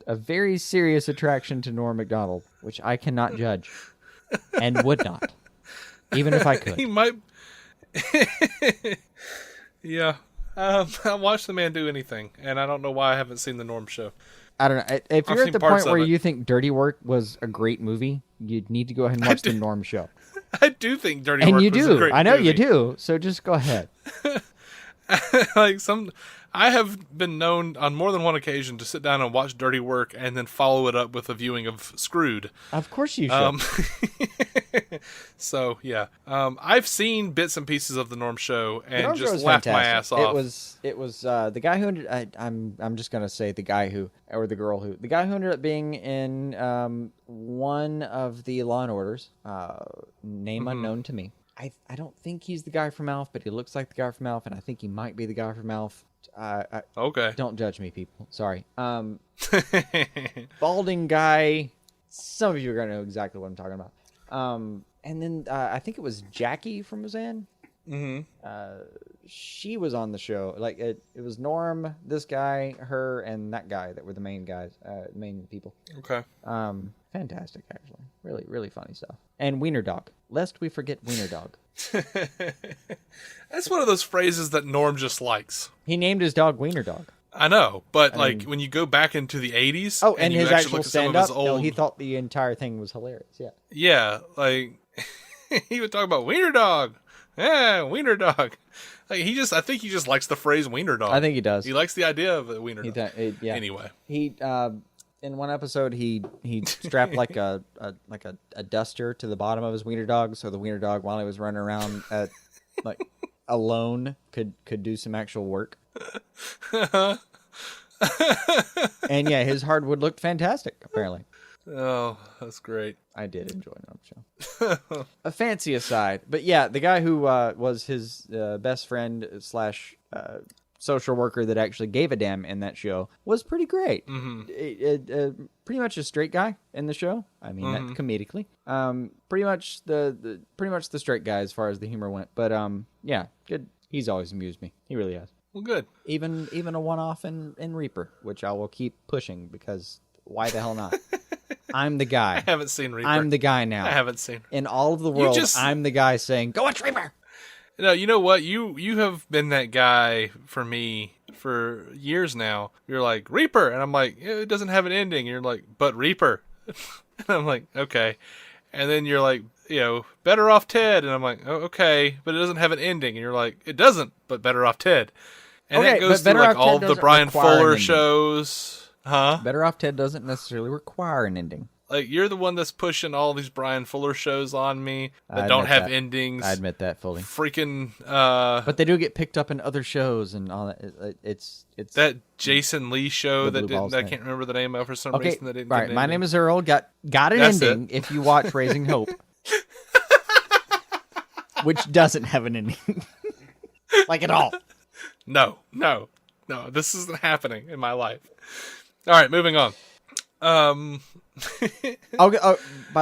a very serious attraction to Norm Macdonald, which I cannot judge and would not, even if I could. He might. Yeah. I watch the man do anything, and I don't know why I haven't seen the Norm show. I don't know. If you're at the point where you think Dirty Work was a great movie, you'd need to go ahead and watch the Norm show. I do think Dirty Work was a great movie. I know you do. So just go ahead. I have been known on more than one occasion to sit down and watch Dirty Work and then follow it up with a viewing of Screwed. Of course you should. So yeah, I've seen bits and pieces of the Norm show and just laughed my ass off. It was the guy who ended. I'm just gonna say the guy who ended up being in one of the Law and Orders. Name unknown to me. I don't think he's the guy from Alf, but he looks like the guy from Alf, and I think he might be the guy from Alf. Okay. Don't judge me, people. Sorry. Balding guy. Some of you are going to know exactly what I'm talking about. And then I think it was Jackie from Roseanne. Mm-hmm. She was on the show. Like it was Norm, this guy, her, and that guy that were the main guys, main people. Okay. Fantastic, actually. Really, really funny stuff. And Wiener Dog. Lest we forget Wiener Dog. That's one of those phrases that Norm just likes. He named his dog Wiener Dog. I know, but when you go back into the 80s... Oh, and his actual stand-up? No, he thought the entire thing was hilarious, yeah. Yeah, like, he would talk about Wiener Dog. Yeah, Wiener Dog. Like, I think he just likes the phrase Wiener Dog. I think he does. He likes the idea of a Wiener Dog. Yeah. Anyway. He... in one episode, he strapped like a duster to the bottom of his wiener dog, so the wiener dog, while he was running around alone, could do some actual work. And yeah, his hardwood looked fantastic. Apparently. Oh, that's great. I did enjoy the show. A fancy aside, but yeah, the guy who was his best friend / social worker that actually gave a damn in that show was pretty great. Pretty much a straight guy in the show. I mean, that comedically. Pretty much the straight guy as far as the humor went. But yeah, good. He's always amused me. He really has. Well, good. Even a one-off in Reaper, which I will keep pushing because why the hell not? I'm the guy. I haven't seen Reaper. I'm the guy now. I haven't seen. In all of the world, I'm the guy saying, "Go watch Reaper." No, you know what? You have been that guy for me for years now. You're like, Reaper, and I'm like, it doesn't have an ending. You're like, but Reaper. And I'm like, okay. And then you're like, Better Off Ted, and I'm like, oh, okay, but it doesn't have an ending. And you're like, it doesn't, but Better Off Ted. And that goes through like all the Brian Fuller shows. Huh? Better Off Ted doesn't necessarily require an ending. Like, you're the one that's pushing all these Brian Fuller shows on me that don't have endings. I admit that fully. Freaking, but they do get picked up in other shows and all that. It's that Jason Lee show that I can't remember the name of for some reason that didn't get an ending. My name is Earl. Got an ending if you watch Raising Hope. Which doesn't have an ending. Like at all. No. This isn't happening in my life. All right, moving on. By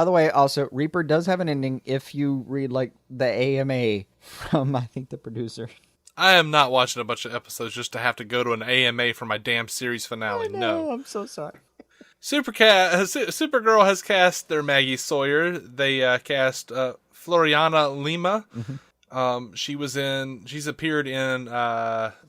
the way, also Reaper does have an ending if you read like the AMA from I think the producer. I am not watching a bunch of episodes just to have to go to an AMA for my damn series finale. No, I'm so sorry. Supergirl has cast their Maggie Sawyer. They cast Floriana Lima. She's appeared in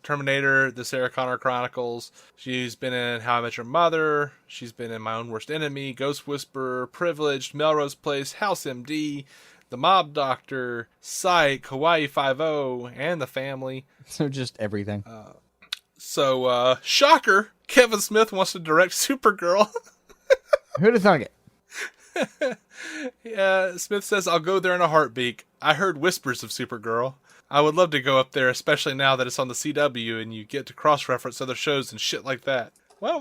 Terminator, the Sarah Connor Chronicles. She's been in How I Met Your Mother. She's been in My Own Worst Enemy, Ghost Whisperer, Privileged, Melrose Place, House MD, The Mob Doctor, Psych, Hawaii Five-0, and The Family. So just everything. Shocker, Kevin Smith wants to direct Supergirl. Who'd have thunk it? Yeah, Smith says, I'll go there in a heartbeat. I heard whispers of Supergirl. I would love to go up there, especially now that it's on the CW and you get to cross-reference other shows and shit like that. Well,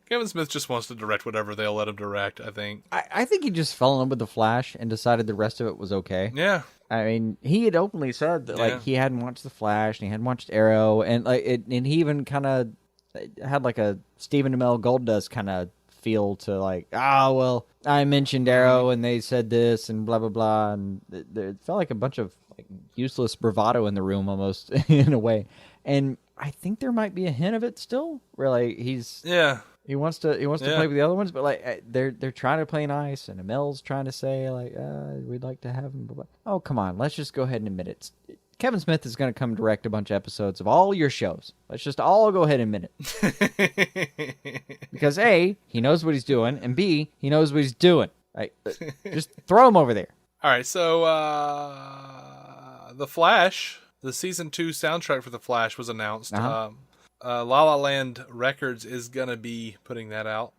Kevin Smith just wants to direct whatever they'll let him direct, I think. I think he just fell in love with The Flash and decided the rest of it was okay. Yeah. I mean, he had openly said that like he hadn't watched The Flash and he hadn't watched Arrow, and and he even kind of had like a Stephen Amell Goldust kind of feel to like, well, I mentioned Arrow and they said this and blah blah blah, and it felt like a bunch of like useless bravado in the room almost in a way. And I think there might be a hint of it still, where like he wants to play with the other ones, but like they're trying to play nice, and Amel's trying to say like we'd like to have him. Blah, blah. Oh come on, let's just go ahead and admit it. Kevin Smith is going to come direct a bunch of episodes of all your shows. Let's just all go ahead and admit it. Because A, he knows what he's doing, and B, he knows what he's doing. Like, just throw him over there. All right, so The Flash, the season 2 soundtrack for The Flash was announced. La La Land Records is going to be putting that out.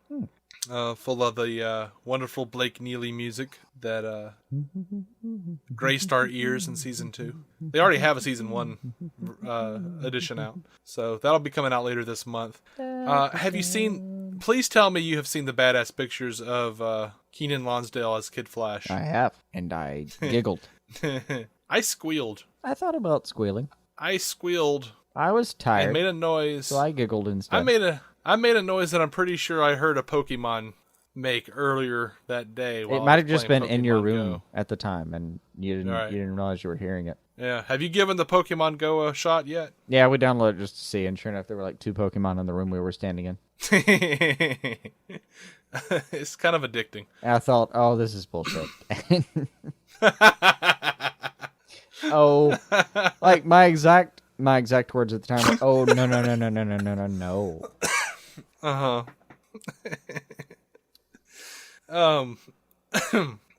Full of the wonderful Blake Neely music that graced our ears in season 2. They already have a season 1 edition out, so that'll be coming out later this month. Have you seen? Please tell me you have seen the badass pictures of Keenan Lonsdale as Kid Flash. I have, and I giggled. I squealed. I thought about squealing. I squealed. I was tired. I made a noise, so I giggled instead. I made a noise that I'm pretty sure I heard a Pokemon make earlier that day. It might have just been Pokemon in your room at the time, and you didn't realize you were hearing it. Yeah. Have you given the Pokemon Go a shot yet? Yeah, we downloaded it just to see, and sure enough, there were like 2 Pokemon in the room we were standing in. It's kind of addicting. And I thought, oh, this is bullshit. Like my exact words at the time were, oh, no.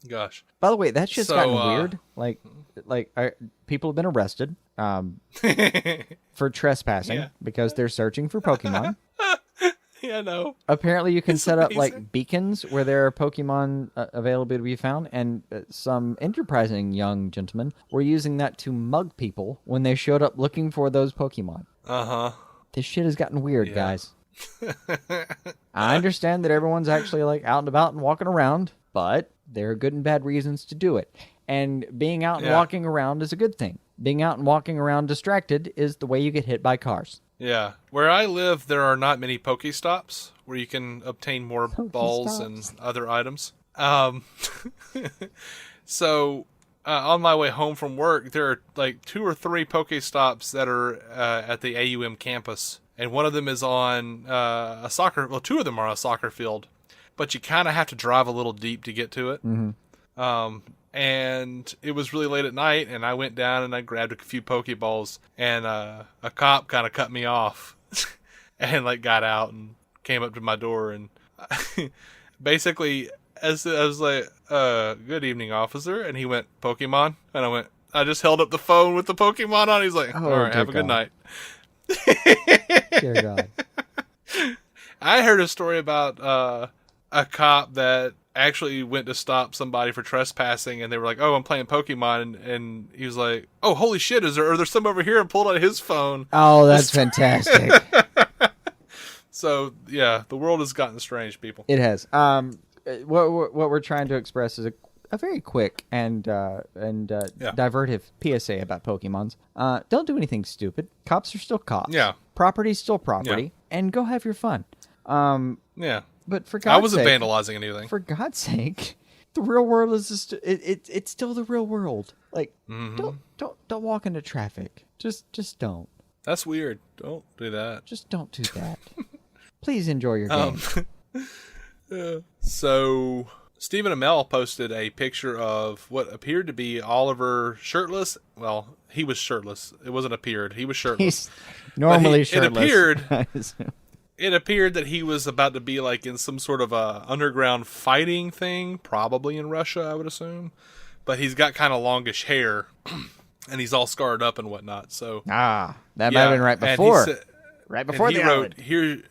Gosh. By the way, that shit's gotten weird. People have been arrested for trespassing because they're searching for Pokemon. Yeah, no. Apparently, you can set up like beacons where there are Pokemon available to be found, and some enterprising young gentlemen were using that to mug people when they showed up looking for those Pokemon. This shit has gotten weird, guys. I understand that everyone's actually like out and about and walking around, but there are good and bad reasons to do it. And being out and walking around is a good thing. Being out and walking around distracted is the way you get hit by cars. Yeah. Where I live, there are not many Pokestops where you can obtain more balls and other items. So on my way home from work, there are like 2 or 3 Pokestops that are at the AUM campus. And one of them is on a soccer... Well, 2 of them are on a soccer field. But you kind of have to drive a little deep to get to it. Mm-hmm. And it was really late at night, and I went down and I grabbed a few Pokeballs, and a cop kind of cut me off and like got out and came up to my door, and basically as I was like, good evening, officer, and he went, Pokemon, and I just held up the phone with the Pokemon on. He's like, all right, have a good night. Dear God. I heard a story about a cop that actually went to stop somebody for trespassing, and they were like, oh, I'm playing Pokemon, and he was like, oh, holy shit, are there some over here, and pulled out his phone. Oh, that's fantastic. So yeah, the world has gotten strange, people. It has. What we're trying to express is a very quick and divertive PSA about Pokemons. Don't do anything stupid. Cops are still cops. Yeah. Property's still property, and go have your fun. Yeah. But for God's I wasn't sake, vandalizing anything. For God's sake, the real world is just it's still the real world. Like, don't walk into traffic. Just don't. That's weird. Don't do that. Just don't do that. Please enjoy your game. So Stephen Amell posted a picture of what appeared to be Oliver shirtless. Well, he was shirtless. It wasn't appeared. He was shirtless. He's normally shirtless. It appeared that he was about to be like in some sort of a underground fighting thing, probably in Russia, I would assume. But he's got kind of longish hair, and he's all scarred up and whatnot. So that might have been right before. Right before the wrote here.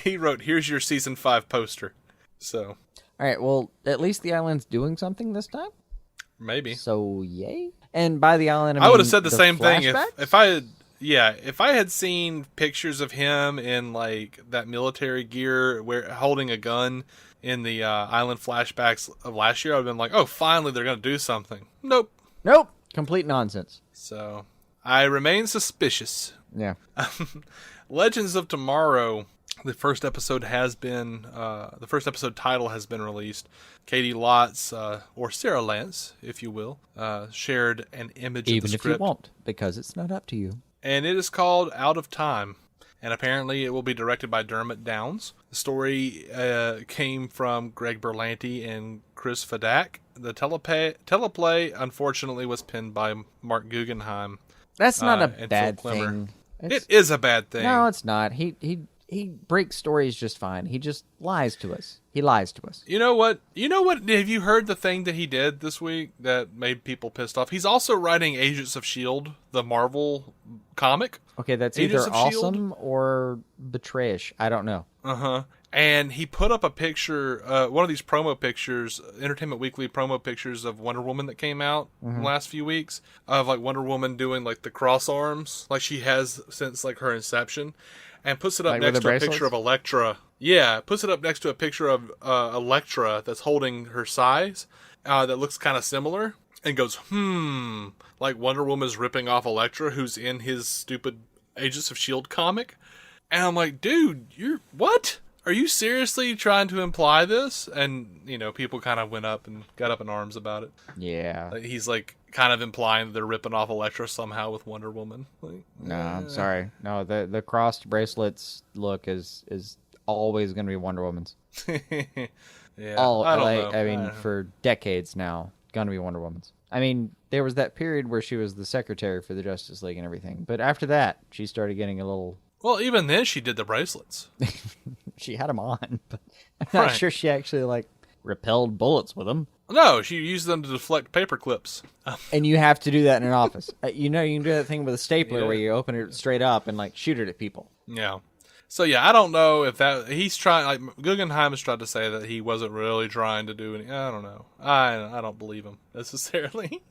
He wrote, "Here's your season 5 poster." So, all right. Well, at least the island's doing something this time. Maybe. So, yay! And by the island, I mean, would have said the same flashbacks? thing if I had. Yeah, if I had seen pictures of him in like that military gear, holding a gun in the island flashbacks of last year, I'd have been like, "Oh, finally, they're going to do something." Nope. Complete nonsense. So, I remain suspicious. Yeah. Legends of Tomorrow. The first episode title has been released. Katie Lotz, or Sarah Lance, if you will, shared an image of the script. Even if you won't, because it's not up to you. And it is called Out of Time. And apparently it will be directed by Dermot Downs. The story came from Greg Berlanti and Chris Fadak. The teleplay, unfortunately, was penned by Mark Guggenheim. That's not a bad thing. It is a bad thing. No, it's not. He breaks stories just fine. He just lies to us. He lies to us. You know what? Have you heard the thing that he did this week that made people pissed off? He's also writing Agents of S.H.I.E.L.D., the Marvel comic. Okay, that's Agents either awesome or betrayish. I don't know. Uh-huh. And he put up a picture, one of these promo pictures, Entertainment Weekly promo pictures of Wonder Woman that came out in the last few weeks, of like Wonder Woman doing like the cross arms, like she has since like her inception. And puts it up next to a picture of Elektra. Yeah, puts it up next to a picture of Elektra that's holding her size that looks kind of similar. And goes, like Wonder Woman's ripping off Elektra, who's in his stupid Agents of S.H.I.E.L.D. comic. And I'm like, dude, what? Are you seriously trying to imply this? And, people kind of got up in arms about it. Yeah. He's like kind of implying that they're ripping off Elektra somehow with Wonder Woman. Like, no, I'm sorry. No, the crossed bracelets look is always going to be Wonder Woman's. Yeah. I don't know. I mean, for decades now, going to be Wonder Woman's. I mean, there was that period where she was the secretary for the Justice League and everything. But after that, she started getting a little... Well, even then, she did the bracelets. She had them on, but I'm not sure she actually, repelled bullets with them. No, she used them to deflect paper clips. And you have to do that in an office. You can do that thing with a stapler where you open it straight up and, shoot it at people. Yeah. So, yeah, I don't know if he's trying, Guggenheim has tried to say that he wasn't really trying to do anything. I don't know. I don't believe him necessarily.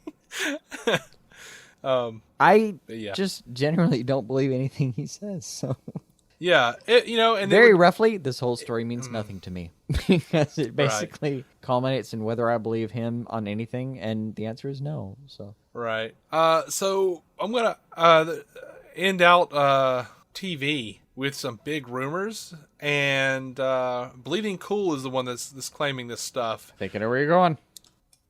I just generally don't believe anything he says, so Yeah, and Very roughly, this whole story means nothing to me because it basically culminates in whether I believe him on anything, and the answer is no. So right. So I'm gonna end out TV with some big rumors, and Bleeding Cool is the one that's claiming this stuff. thinking of where you're going.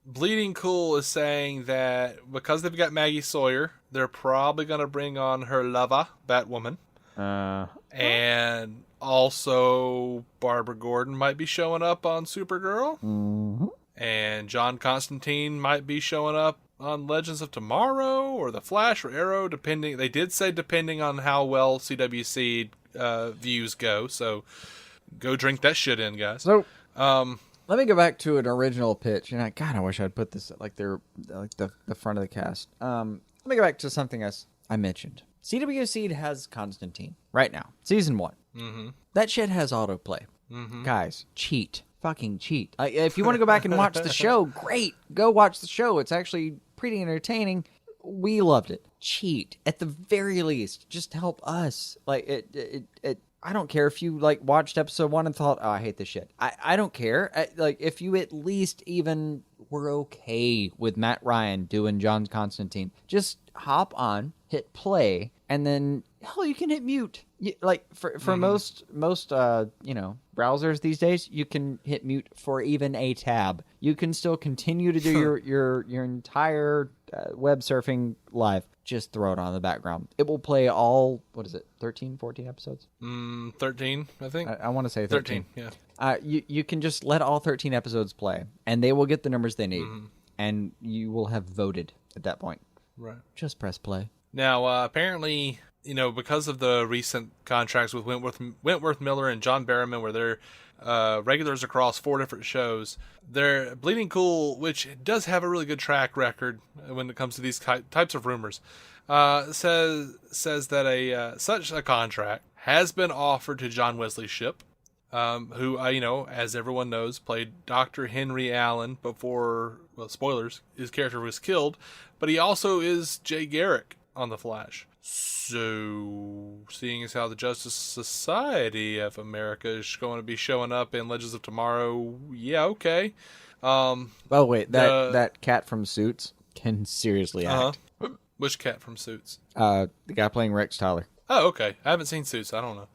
Bleeding Cool is saying that because they've got Maggie Sawyer, they're probably gonna bring on her lover, Batwoman. And also Barbara Gordon might be showing up on Supergirl. Mm-hmm. And John Constantine might be showing up on Legends of Tomorrow or The Flash or Arrow, depending. They did say depending on how well CWC views go. So go drink that shit in, guys. So let me go back to an original pitch. And I wish I'd put this at the front of the cast. Let me go back to something I mentioned. CWC has Constantine right now, season 1. Mm-hmm. That shit has autoplay. Mm-hmm. Guys, cheat. Fucking cheat. If you want to go back and watch the show, great. Go watch the show. It's actually pretty entertaining. We loved it. Cheat. At the very least, just help us. Like, I don't care if you, watched episode 1 and thought, oh, I hate this shit. I don't care. If you at least even were okay with Matt Ryan doing John Constantine, just hop on, hit play, and then, hell, you can hit mute. For most browsers these days, you can hit mute for even a tab. You can still continue to do your entire web surfing live. Just throw it on in the background. It will play all, 13, 14 episodes? 13, I think. I want to say 13. Yeah. You can just let all 13 episodes play, and they will get the numbers they need, and you will have voted at that point. Right. Just press play. Now, apparently, because of the recent contracts with Wentworth Miller and John Barrowman, where they're regulars across 4 different shows, they're Bleeding Cool, which does have a really good track record when it comes to these types of rumors, says that such a contract has been offered to John Wesley Shipp, who, as everyone knows, played Dr. Henry Allen before, spoilers, his character was killed, but he also is Jay Garrick on The Flash. So, seeing as how the Justice Society of America is going to be showing up in Legends of Tomorrow, yeah, okay. Oh, wait, that cat from Suits can seriously act. Which cat from Suits? The guy playing Rex Tyler. Oh, okay. I haven't seen Suits. I don't know.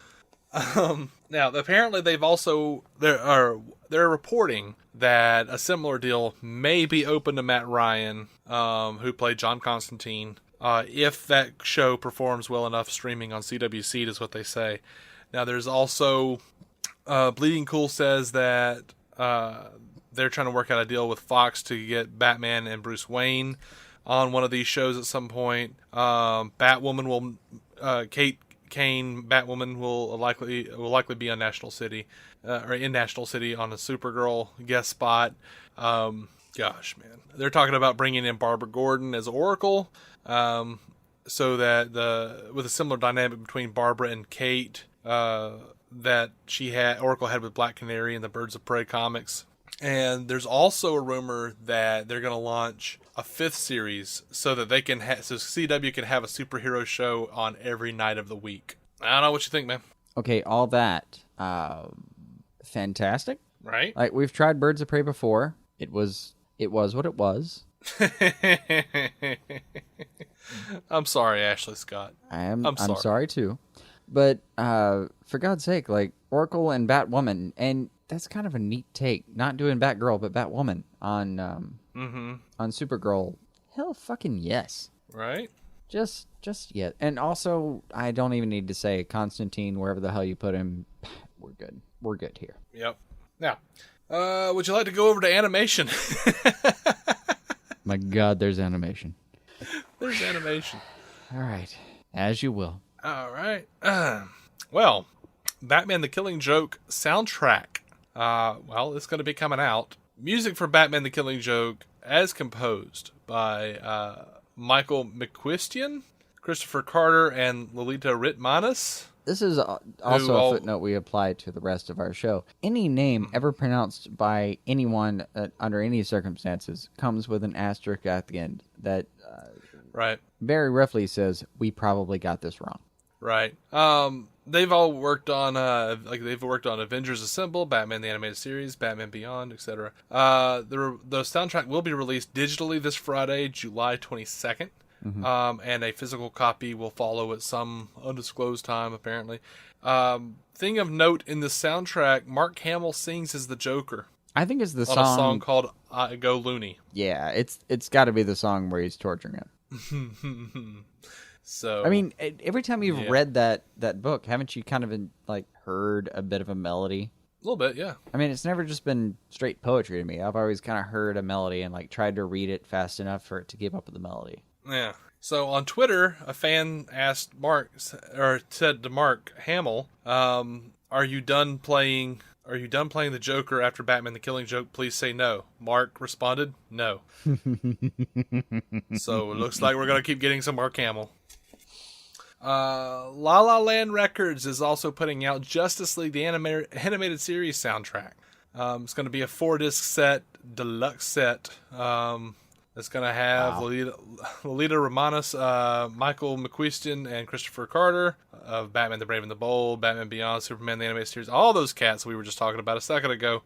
Now, apparently they're reporting that a similar deal may be open to Matt Ryan, who played John Constantine, if that show performs well enough streaming on CWC, is what they say. Now, there's also Bleeding Cool says that they're trying to work out a deal with Fox to get Batman and Bruce Wayne on one of these shows at some point. Batwoman will Kate Kane, Batwoman will likely be on National City, or in National City on a Supergirl guest spot. Gosh, man, they're talking about bringing in Barbara Gordon as Oracle, so that with a similar dynamic between Barbara and Kate that Oracle had with Black Canary and the Birds of Prey comics. And there's also a rumor that they're going to launch a 5th series so that they can so CW can have a superhero show on every night of the week. I don't know what you think, man. Okay, all that, fantastic, right? Like, we've tried Birds of Prey before. It was what it was. I'm sorry, Ashley Scott. I'm sorry too. But for God's sake, like, Oracle and Batwoman, and that's kind of a neat take. Not doing Batgirl, but Batwoman on Supergirl. Hell, fucking yes. Right? Just yet. And also, I don't even need to say Constantine, wherever the hell you put him. We're good. We're good here. Yep. Now, would you like to go over to animation? My God, there's animation. There's animation. All right. As you will. All right. Well, Batman the Killing Joke soundtrack. It's going to be coming out. Music for Batman the Killing Joke as composed by Michael McQuistion, Christopher Carter, and Lolita Ritmanis. This is also a footnote we apply to the rest of our show. Any name ever pronounced by anyone under any circumstances comes with an asterisk at the end that right. very roughly says, we probably got this wrong. Right. they've all worked on they've worked on Avengers Assemble, Batman the Animated Series, Batman Beyond, etc. The soundtrack will be released digitally this Friday, July 22nd. And a physical copy will follow at some undisclosed time, apparently. Thing of note in the soundtrack, Mark Hamill sings as the Joker. I think it's the on a song called Go Loony. Yeah, it's got to be the song where he's torturing him. So I mean, every time you've read that book, haven't you kind of heard a bit of a melody? A little bit, yeah. I mean, it's never just been straight poetry to me. I've always kind of heard a melody and tried to read it fast enough for it to keep up with the melody. Yeah. So on Twitter, a fan said to Mark Hamill, "Are you done playing the Joker after Batman the Killing Joke? Please say no." Mark responded, "No." So it looks like we're gonna keep getting some Mark Hamill. La La Land Records is also putting out Justice League the animated series soundtrack. It's going to be a 4-disc set, deluxe set. It's going to have Lolita Romanos, Michael McQuiston, and Christopher Carter of Batman the Brave and the Bold, Batman Beyond, Superman the Animated Series, all those cats we were just talking about a second ago.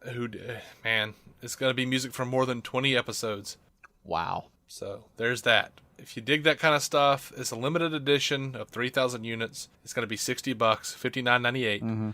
It's going to be music from more than 20 episodes. Wow. So there's that. If you dig that kind of stuff, it's a limited edition of 3,000 units. It's going to be $60, $59.98.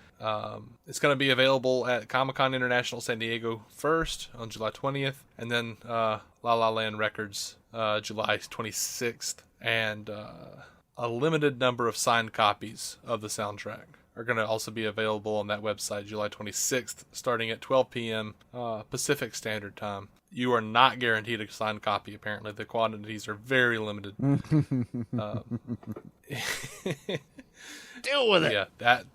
It's going to be available at Comic-Con International San Diego first on July 20th, and then La La Land Records July 26th, and a limited number of signed copies of the soundtrack are going to also be available on that website July 26th, starting at 12 p.m. Pacific Standard Time. You are not guaranteed a signed copy, apparently. The quantities are very limited. Deal with it. Yeah,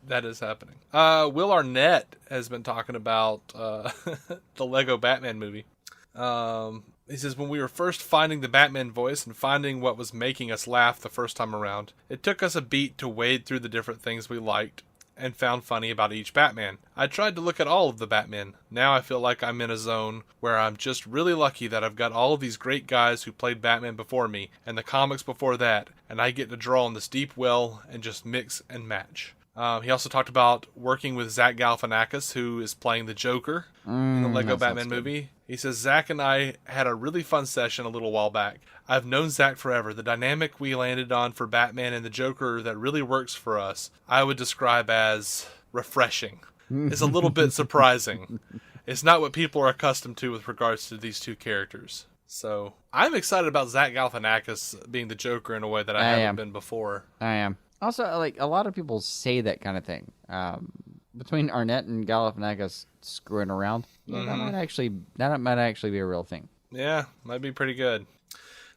that is happening. Will Arnett has been talking about the Lego Batman movie. He says, when we were first finding the Batman voice and finding what was making us laugh the first time around, it took us a beat to wade through the different things we liked and found funny about each Batman. I tried to look at all of the Batmen. Now I feel like I'm in a zone where I'm just really lucky that I've got all of these great guys who played Batman before me and the comics before that, and I get to draw in this deep well and just mix and match. He also talked about working with Zach Galifianakis, who is playing the Joker in the Lego Batman movie. He says, Zach and I had a really fun session a little while back. I've known Zach forever. The dynamic we landed on for Batman and the Joker that really works for us, I would describe as refreshing. It's a little bit surprising. It's not what people are accustomed to with regards to these two characters. So I'm excited about Zach Galifianakis being the Joker in a way that I haven't been before. I am. Also, a lot of people say that kind of thing. Between Arnett and Galifianakis screwing around, that might actually be a real thing. Yeah, might be pretty good.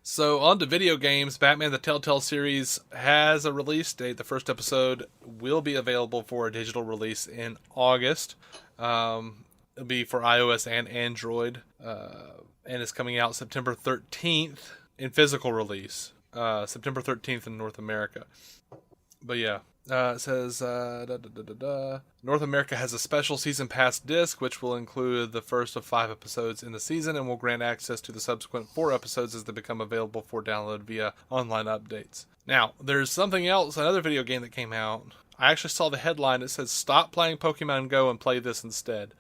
So, on to video games. Batman the Telltale series has a release date. The first episode will be available for a digital release in August. It'll be for iOS and Android. And it's coming out September 13th in physical release. September 13th in North America. But yeah, it says North America has a special season pass disc, which will include the first of 5 episodes in the season and will grant access to the subsequent 4 episodes as they become available for download via online updates. Now, there's something else, another video game that came out. I actually saw the headline. It says, "Stop playing Pokemon Go and play this instead."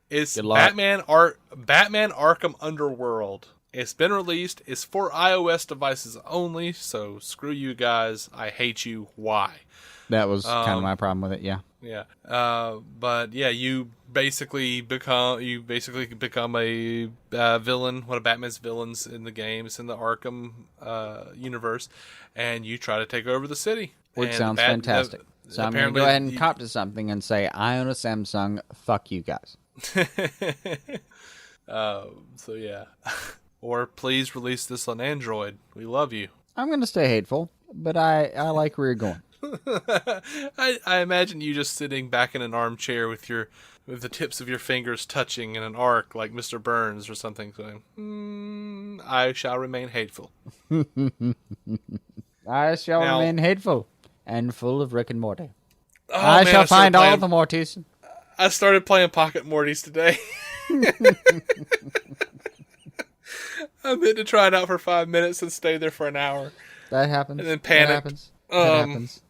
It's Batman Arkham Underworld. It's been released. It's for iOS devices only, so screw you guys. I hate you. Why? That was kind of my problem with it, yeah. Yeah. But yeah, you basically become a villain, one of Batman's villains in the game. It's in the Arkham universe, and you try to take over the city. Which sounds fantastic. So I'm going to go ahead and cop to something and say, I own a Samsung. Fuck you guys. So yeah. Or please release this on Android. We love you. I'm going to stay hateful, but I like where you're going. I imagine you just sitting back in an armchair with the tips of your fingers touching in an arc like Mr. Burns or something, saying, I shall remain hateful. I shall remain hateful and full of Rick and Morty. I shall find all the Mortys. I started playing Pocket Mortys today. I meant to try it out for 5 minutes and stay there for an hour. That happens. And then panicked. That happens.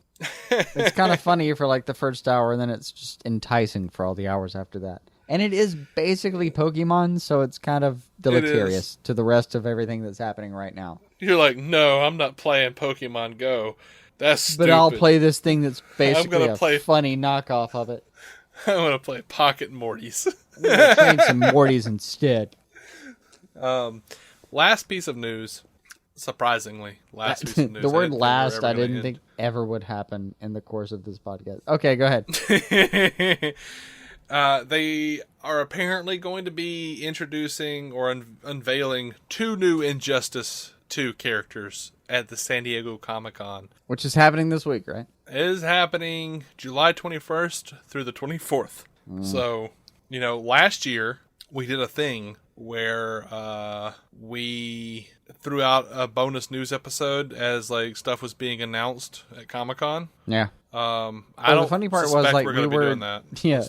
It's kind of funny for like the first hour, and then it's just enticing for all the hours after that. And it is basically Pokemon, so it's kind of deleterious to the rest of everything that's happening right now. You're like, no, I'm not playing Pokemon Go. That's stupid. But I'll play this thing that's basically play funny knockoff of it. I'm going to play Pocket Mortys. I'm going to train some Mortys instead. Last piece of news, surprisingly. Last piece of news. The word last I didn't think ever would happen in the course of this podcast. Okay, go ahead. They are apparently going to be introducing or unveiling 2 new Injustice 2 characters at the San Diego Comic-Con. Which is happening this week, right? It is happening July 21st through the 24th. So, last year we did a thing where we threw out a bonus news episode as like stuff was being announced at Comic-Con. Yeah. The funny part was like we were doing that. Yeah.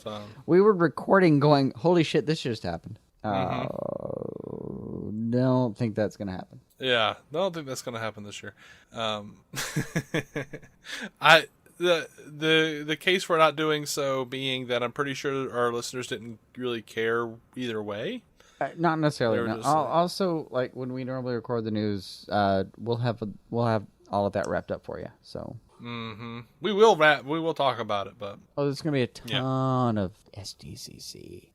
We were recording going, holy shit, this just happened. Don't think that's going to happen. Yeah, I don't think that's going to happen this year. The case for not doing so being that I'm pretty sure our listeners didn't really care either way. Not necessarily. No. Also, like when we normally record the news, we'll have all of that wrapped up for you. So. We will talk about it, but there's gonna be a ton of SDCC.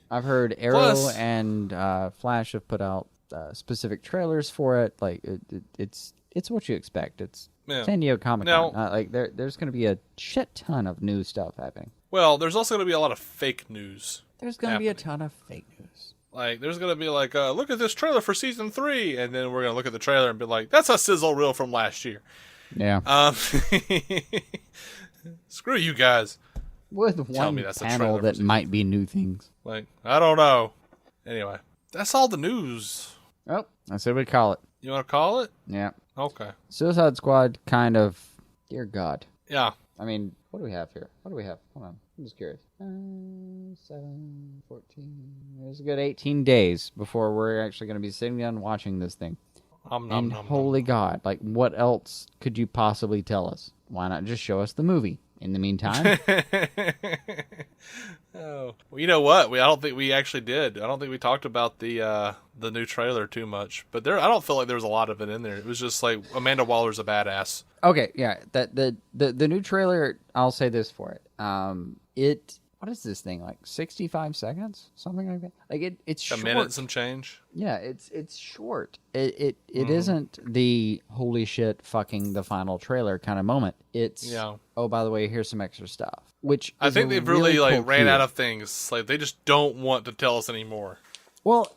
I've heard Arrow and Flash have put out specific trailers for it. Like it's what you expect. It's San Diego Comic-Con. Like there's gonna be a shit ton of new stuff happening. Well, there's also gonna be a lot of fake news. There's gonna be a ton of fake news. Like, there's going to be like, look at this trailer for season 3. And then we're going to look at the trailer and be like, that's a sizzle reel from last year. Yeah. Screw you guys. With one panel that might be new things. Like, I don't know. Anyway, that's all the news. Oh, I said we'd call it. You want to call it? Yeah. Okay. Suicide Squad kind of, dear God. Yeah. I mean, what do we have here? Hold on. I'm just curious. 7, 14. There's a good 18 days before we're actually going to be sitting down and watching this thing. Holy God, like what else could you possibly tell us? Why not just show us the movie in the meantime? Well, you know what? I don't think we actually did. I don't think we talked about the new trailer too much. But I don't feel like there was a lot of it in there. It was just like Amanda Waller's a badass. Okay, yeah. The new trailer, I'll say this for it. What is this thing, like 65 seconds? Something like that? Like it's short. A minute and some change? Yeah, it's short. It isn't the holy shit fucking the final trailer kind of moment. It's, oh, by the way, here's some extra stuff. Which I think they've really ran out of things. Like, they just don't want to tell us anymore. Well,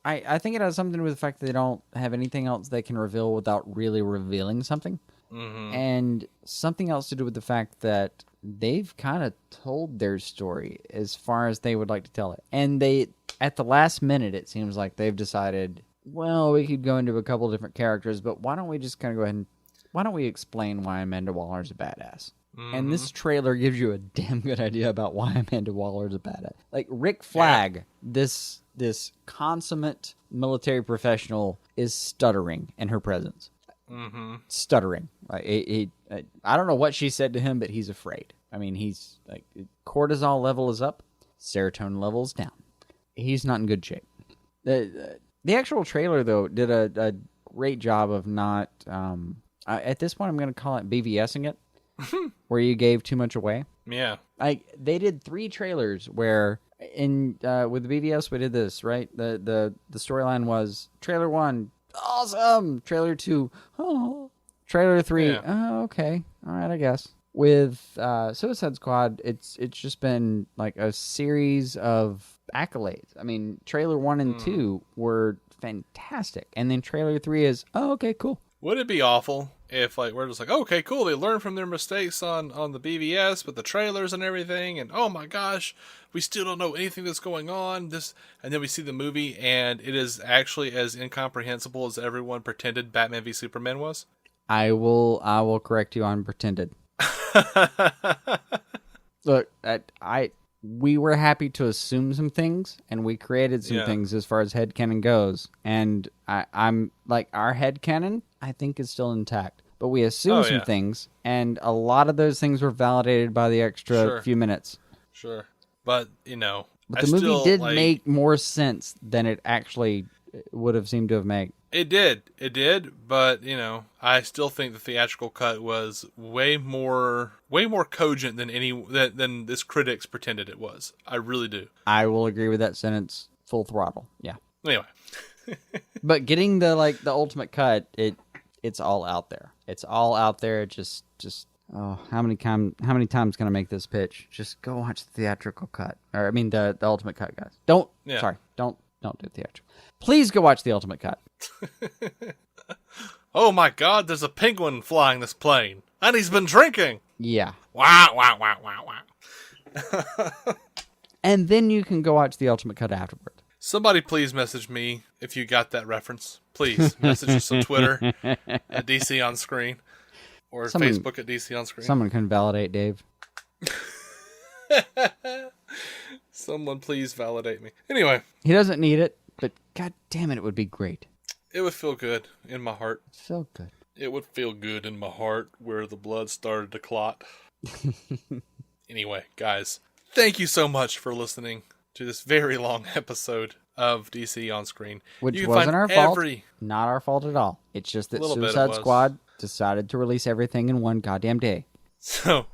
I think it has something to do with the fact that they don't have anything else they can reveal without really revealing something. And something else to do with the fact that they've kind of told their story as far as they would like to tell it. And they, at the last minute, it seems like they've decided, well, we could go into a couple different characters, but why don't we just kind of go ahead and, why don't we explain why Amanda Waller's a badass? And this trailer gives you a damn good idea about why Amanda Waller's a badass. Like, Rick Flag, this consummate military professional, is stuttering in her presence. Stuttering. I don't know what she said to him, but he's afraid. I mean, he's like, cortisol level is up, serotonin level is down. He's not in good shape. The actual trailer, though, did a great job of not, at this point I'm going to call it BVSing it, where you gave too much away. Yeah. Like, they did 3 trailers where, with the BVS, we did this, right? The storyline was, trailer 1, awesome! Trailer 2, oh. Trailer 3, oh, okay. All right, I guess. With Suicide Squad, it's just been like a series of accolades. I mean, trailer 1 and 2 were fantastic. And then trailer 3 is, oh, okay, cool. Would it be awful if, like, we're just like, okay, cool, they learned from their mistakes on the BVS with the trailers and everything, and oh my gosh, we still don't know anything that's going on, and then we see the movie, and it is actually as incomprehensible as everyone pretended Batman v Superman was? I will correct you on pretended. Look, we were happy to assume some things, and we created some things as far as headcanon goes. And I'm like, our headcanon, I think, is still intact. But we assumed some things, and a lot of those things were validated by the extra few minutes. Sure. But, you know, but the movie did make more sense than it actually would have seemed to have made. It did, but, you know, I still think the theatrical cut was way more cogent than this critics pretended it was. I really do. I will agree with that sentence full throttle. Yeah. Anyway. But getting the ultimate cut, it's all out there. It's all out there. Just oh, how many times can I make this pitch? Just go watch the theatrical cut. Or I mean the ultimate cut, guys. Don't do theatrical. Please go watch the ultimate cut. Oh my God, there's a penguin flying this plane. And he's been drinking. Yeah. Wow, wow, wow, wow, wow. And then you can go watch the ultimate cut afterward. Somebody please message me if you got that reference. Please message us on Twitter at DC On Screen or Facebook at DC On Screen. Someone can validate Dave. Someone please validate me. Anyway. He doesn't need it, but God damn it would be great. It would feel good in my heart. So good. It would feel good in my heart where the blood started to clot. Anyway, guys, thank you so much for listening to this very long episode of DC On Screen. Which wasn't our fault. Not our fault at all. It's just that Suicide Squad decided to release everything in one goddamn day. So,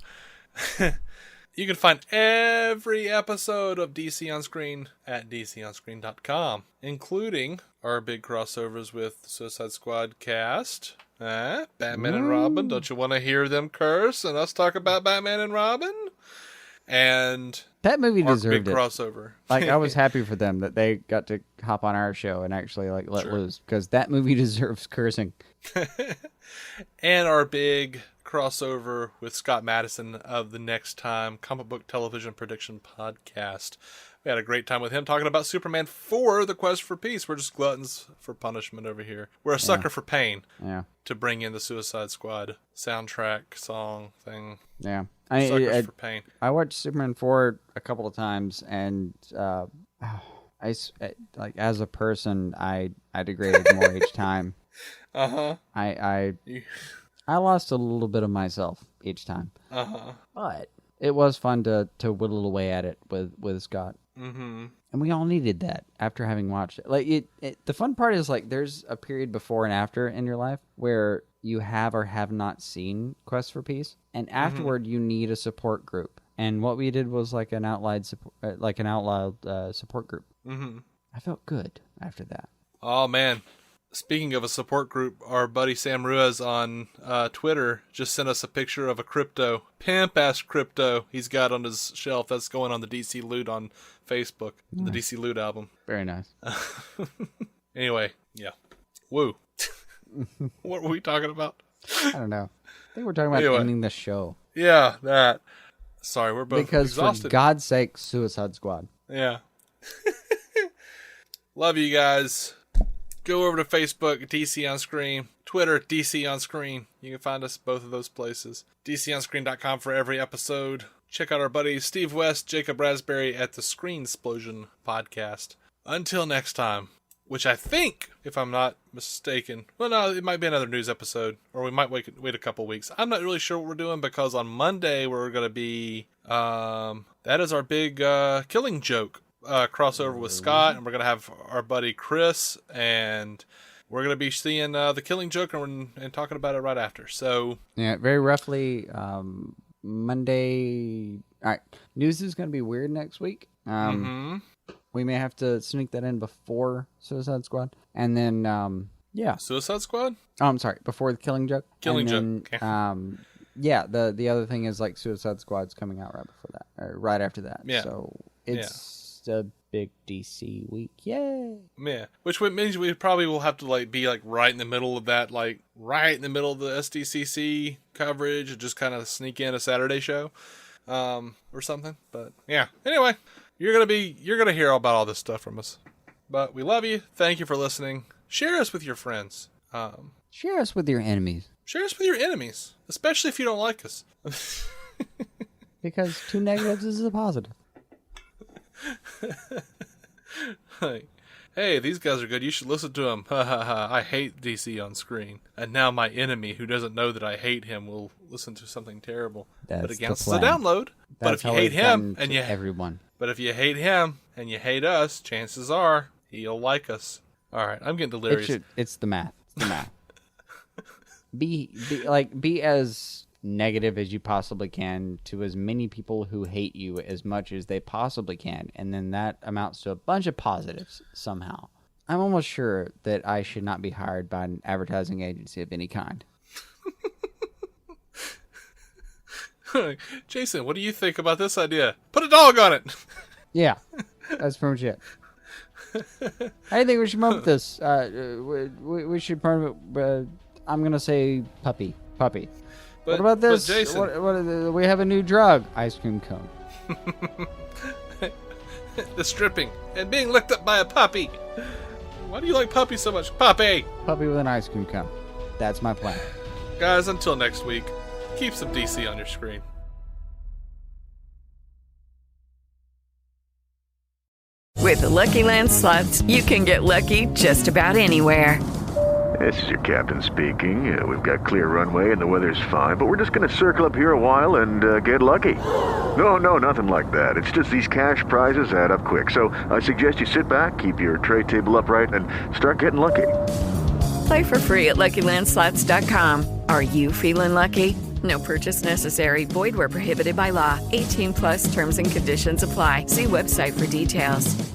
you can find every episode of DC On Screen at dconscreen.com, including our big crossovers with Suicide Squad cast. Batman and Robin. Don't you want to hear them curse and us talk about Batman and Robin? And that movie deserved big crossover. Like, I was happy for them that they got to hop on our show and actually let loose, because that movie deserves cursing. And our big crossover with Scott Madison of the Next Time Comic Book Television Prediction Podcast. We had a great time with him talking about Superman 4, The Quest for Peace. We're just gluttons for punishment over here. We're a sucker for pain. Yeah. To bring in the Suicide Squad soundtrack song thing. Yeah. Suckers for pain. I watched Superman 4 a couple of times, and like, as a person, I degraded more each time. Uh-huh. I lost a little bit of myself each time. Uh-huh. But it was fun to whittle away at it with Scott. Mm-hmm. And we all needed that after having watched it. Like, the fun part is, like, there's a period before and after in your life where you have or have not seen Quest for Peace, and afterward you need a support group. And what we did was like an outlawed support group. Mm-hmm. I felt good after that. Oh man. Speaking of a support group, our buddy Sam Ruiz on Twitter just sent us a picture of a crypto, pimp-ass crypto he's got on his shelf that's going on the DC Loot on Facebook, the DC Loot album. Very nice. Anyway, yeah. Woo. What were we talking about? I don't know. I think we're talking about ending the show. Yeah, that. Sorry, we're both exhausted. For God's sake, Suicide Squad. Yeah. Love you guys. Go over to Facebook, DC On Screen. Twitter, DC On Screen. You can find us both of those places. DCOnScreen.com for every episode. Check out our buddies Steve West, Jacob Raspberry at the Screen Explosion podcast. Until next time, which I think, if I'm not mistaken, well, no, it might be another news episode, or we might wait a couple weeks. I'm not really sure what we're doing, because on Monday we're going to be, that is our big Killing Joke crossover with Scott, and we're going to have our buddy Chris, and we're going to be seeing the Killing Joke and talking about it right after. So yeah, very roughly Monday. All right, news is going to be weird next week. We may have to sneak that in before Suicide Squad, and then Suicide Squad. Oh, I'm sorry, before the Killing Joke. Killing Joke. Okay. Yeah. The other thing is, like, Suicide Squad's coming out right before that, or right after that. Yeah. So it's a big DC week. Yay! Yeah. Which means we probably will have to, like, be, like, right in the middle of that, like, right in the middle of the SDCC coverage, and just kind of sneak in a Saturday show, or something. But yeah. Anyway, you're gonna hear about all this stuff from us. But we love you. Thank you for listening. Share us with your friends. Share us with your enemies. Share us with your enemies, especially if you don't like us. Because two negatives is a positive. Like, hey, these guys are good. You should listen to them. Ha ha ha. I hate DC on screen. And now my enemy, who doesn't know that I hate him, will listen to something terrible. That's but it counts the as a plan. download. But if you hate him and everyone. But if you hate him and you hate us, chances are he'll like us. All right, I'm getting delirious. It's the math. It's the math. Be as negative as you possibly can to as many people who hate you as much as they possibly can, and then that amounts to a bunch of positives somehow. I'm almost sure that I should not be hired by an advertising agency of any kind. Jason, what do you think about this idea? Put a dog on it. Yeah, that's pretty much it. I think we should promote this. We should promote. I'm gonna say puppy. But, what about this? But Jason, we have a new drug, ice cream cone. The stripping and being licked up by a puppy. Why do you like puppies so much? Puppy with an ice cream cone. That's my plan. Guys, until next week, keep some DC on your screen. With the Lucky Land Slots, you can get lucky just about anywhere. This is your captain speaking. We've got clear runway and the weather's fine, but we're just going to circle up here a while and get lucky. No, nothing like that. It's just these cash prizes add up quick. So I suggest you sit back, keep your tray table upright, and start getting lucky. Play for free at LuckyLandSlots.com. Are you feeling lucky? No purchase necessary. Void where prohibited by law. 18+ terms and conditions apply. See website for details.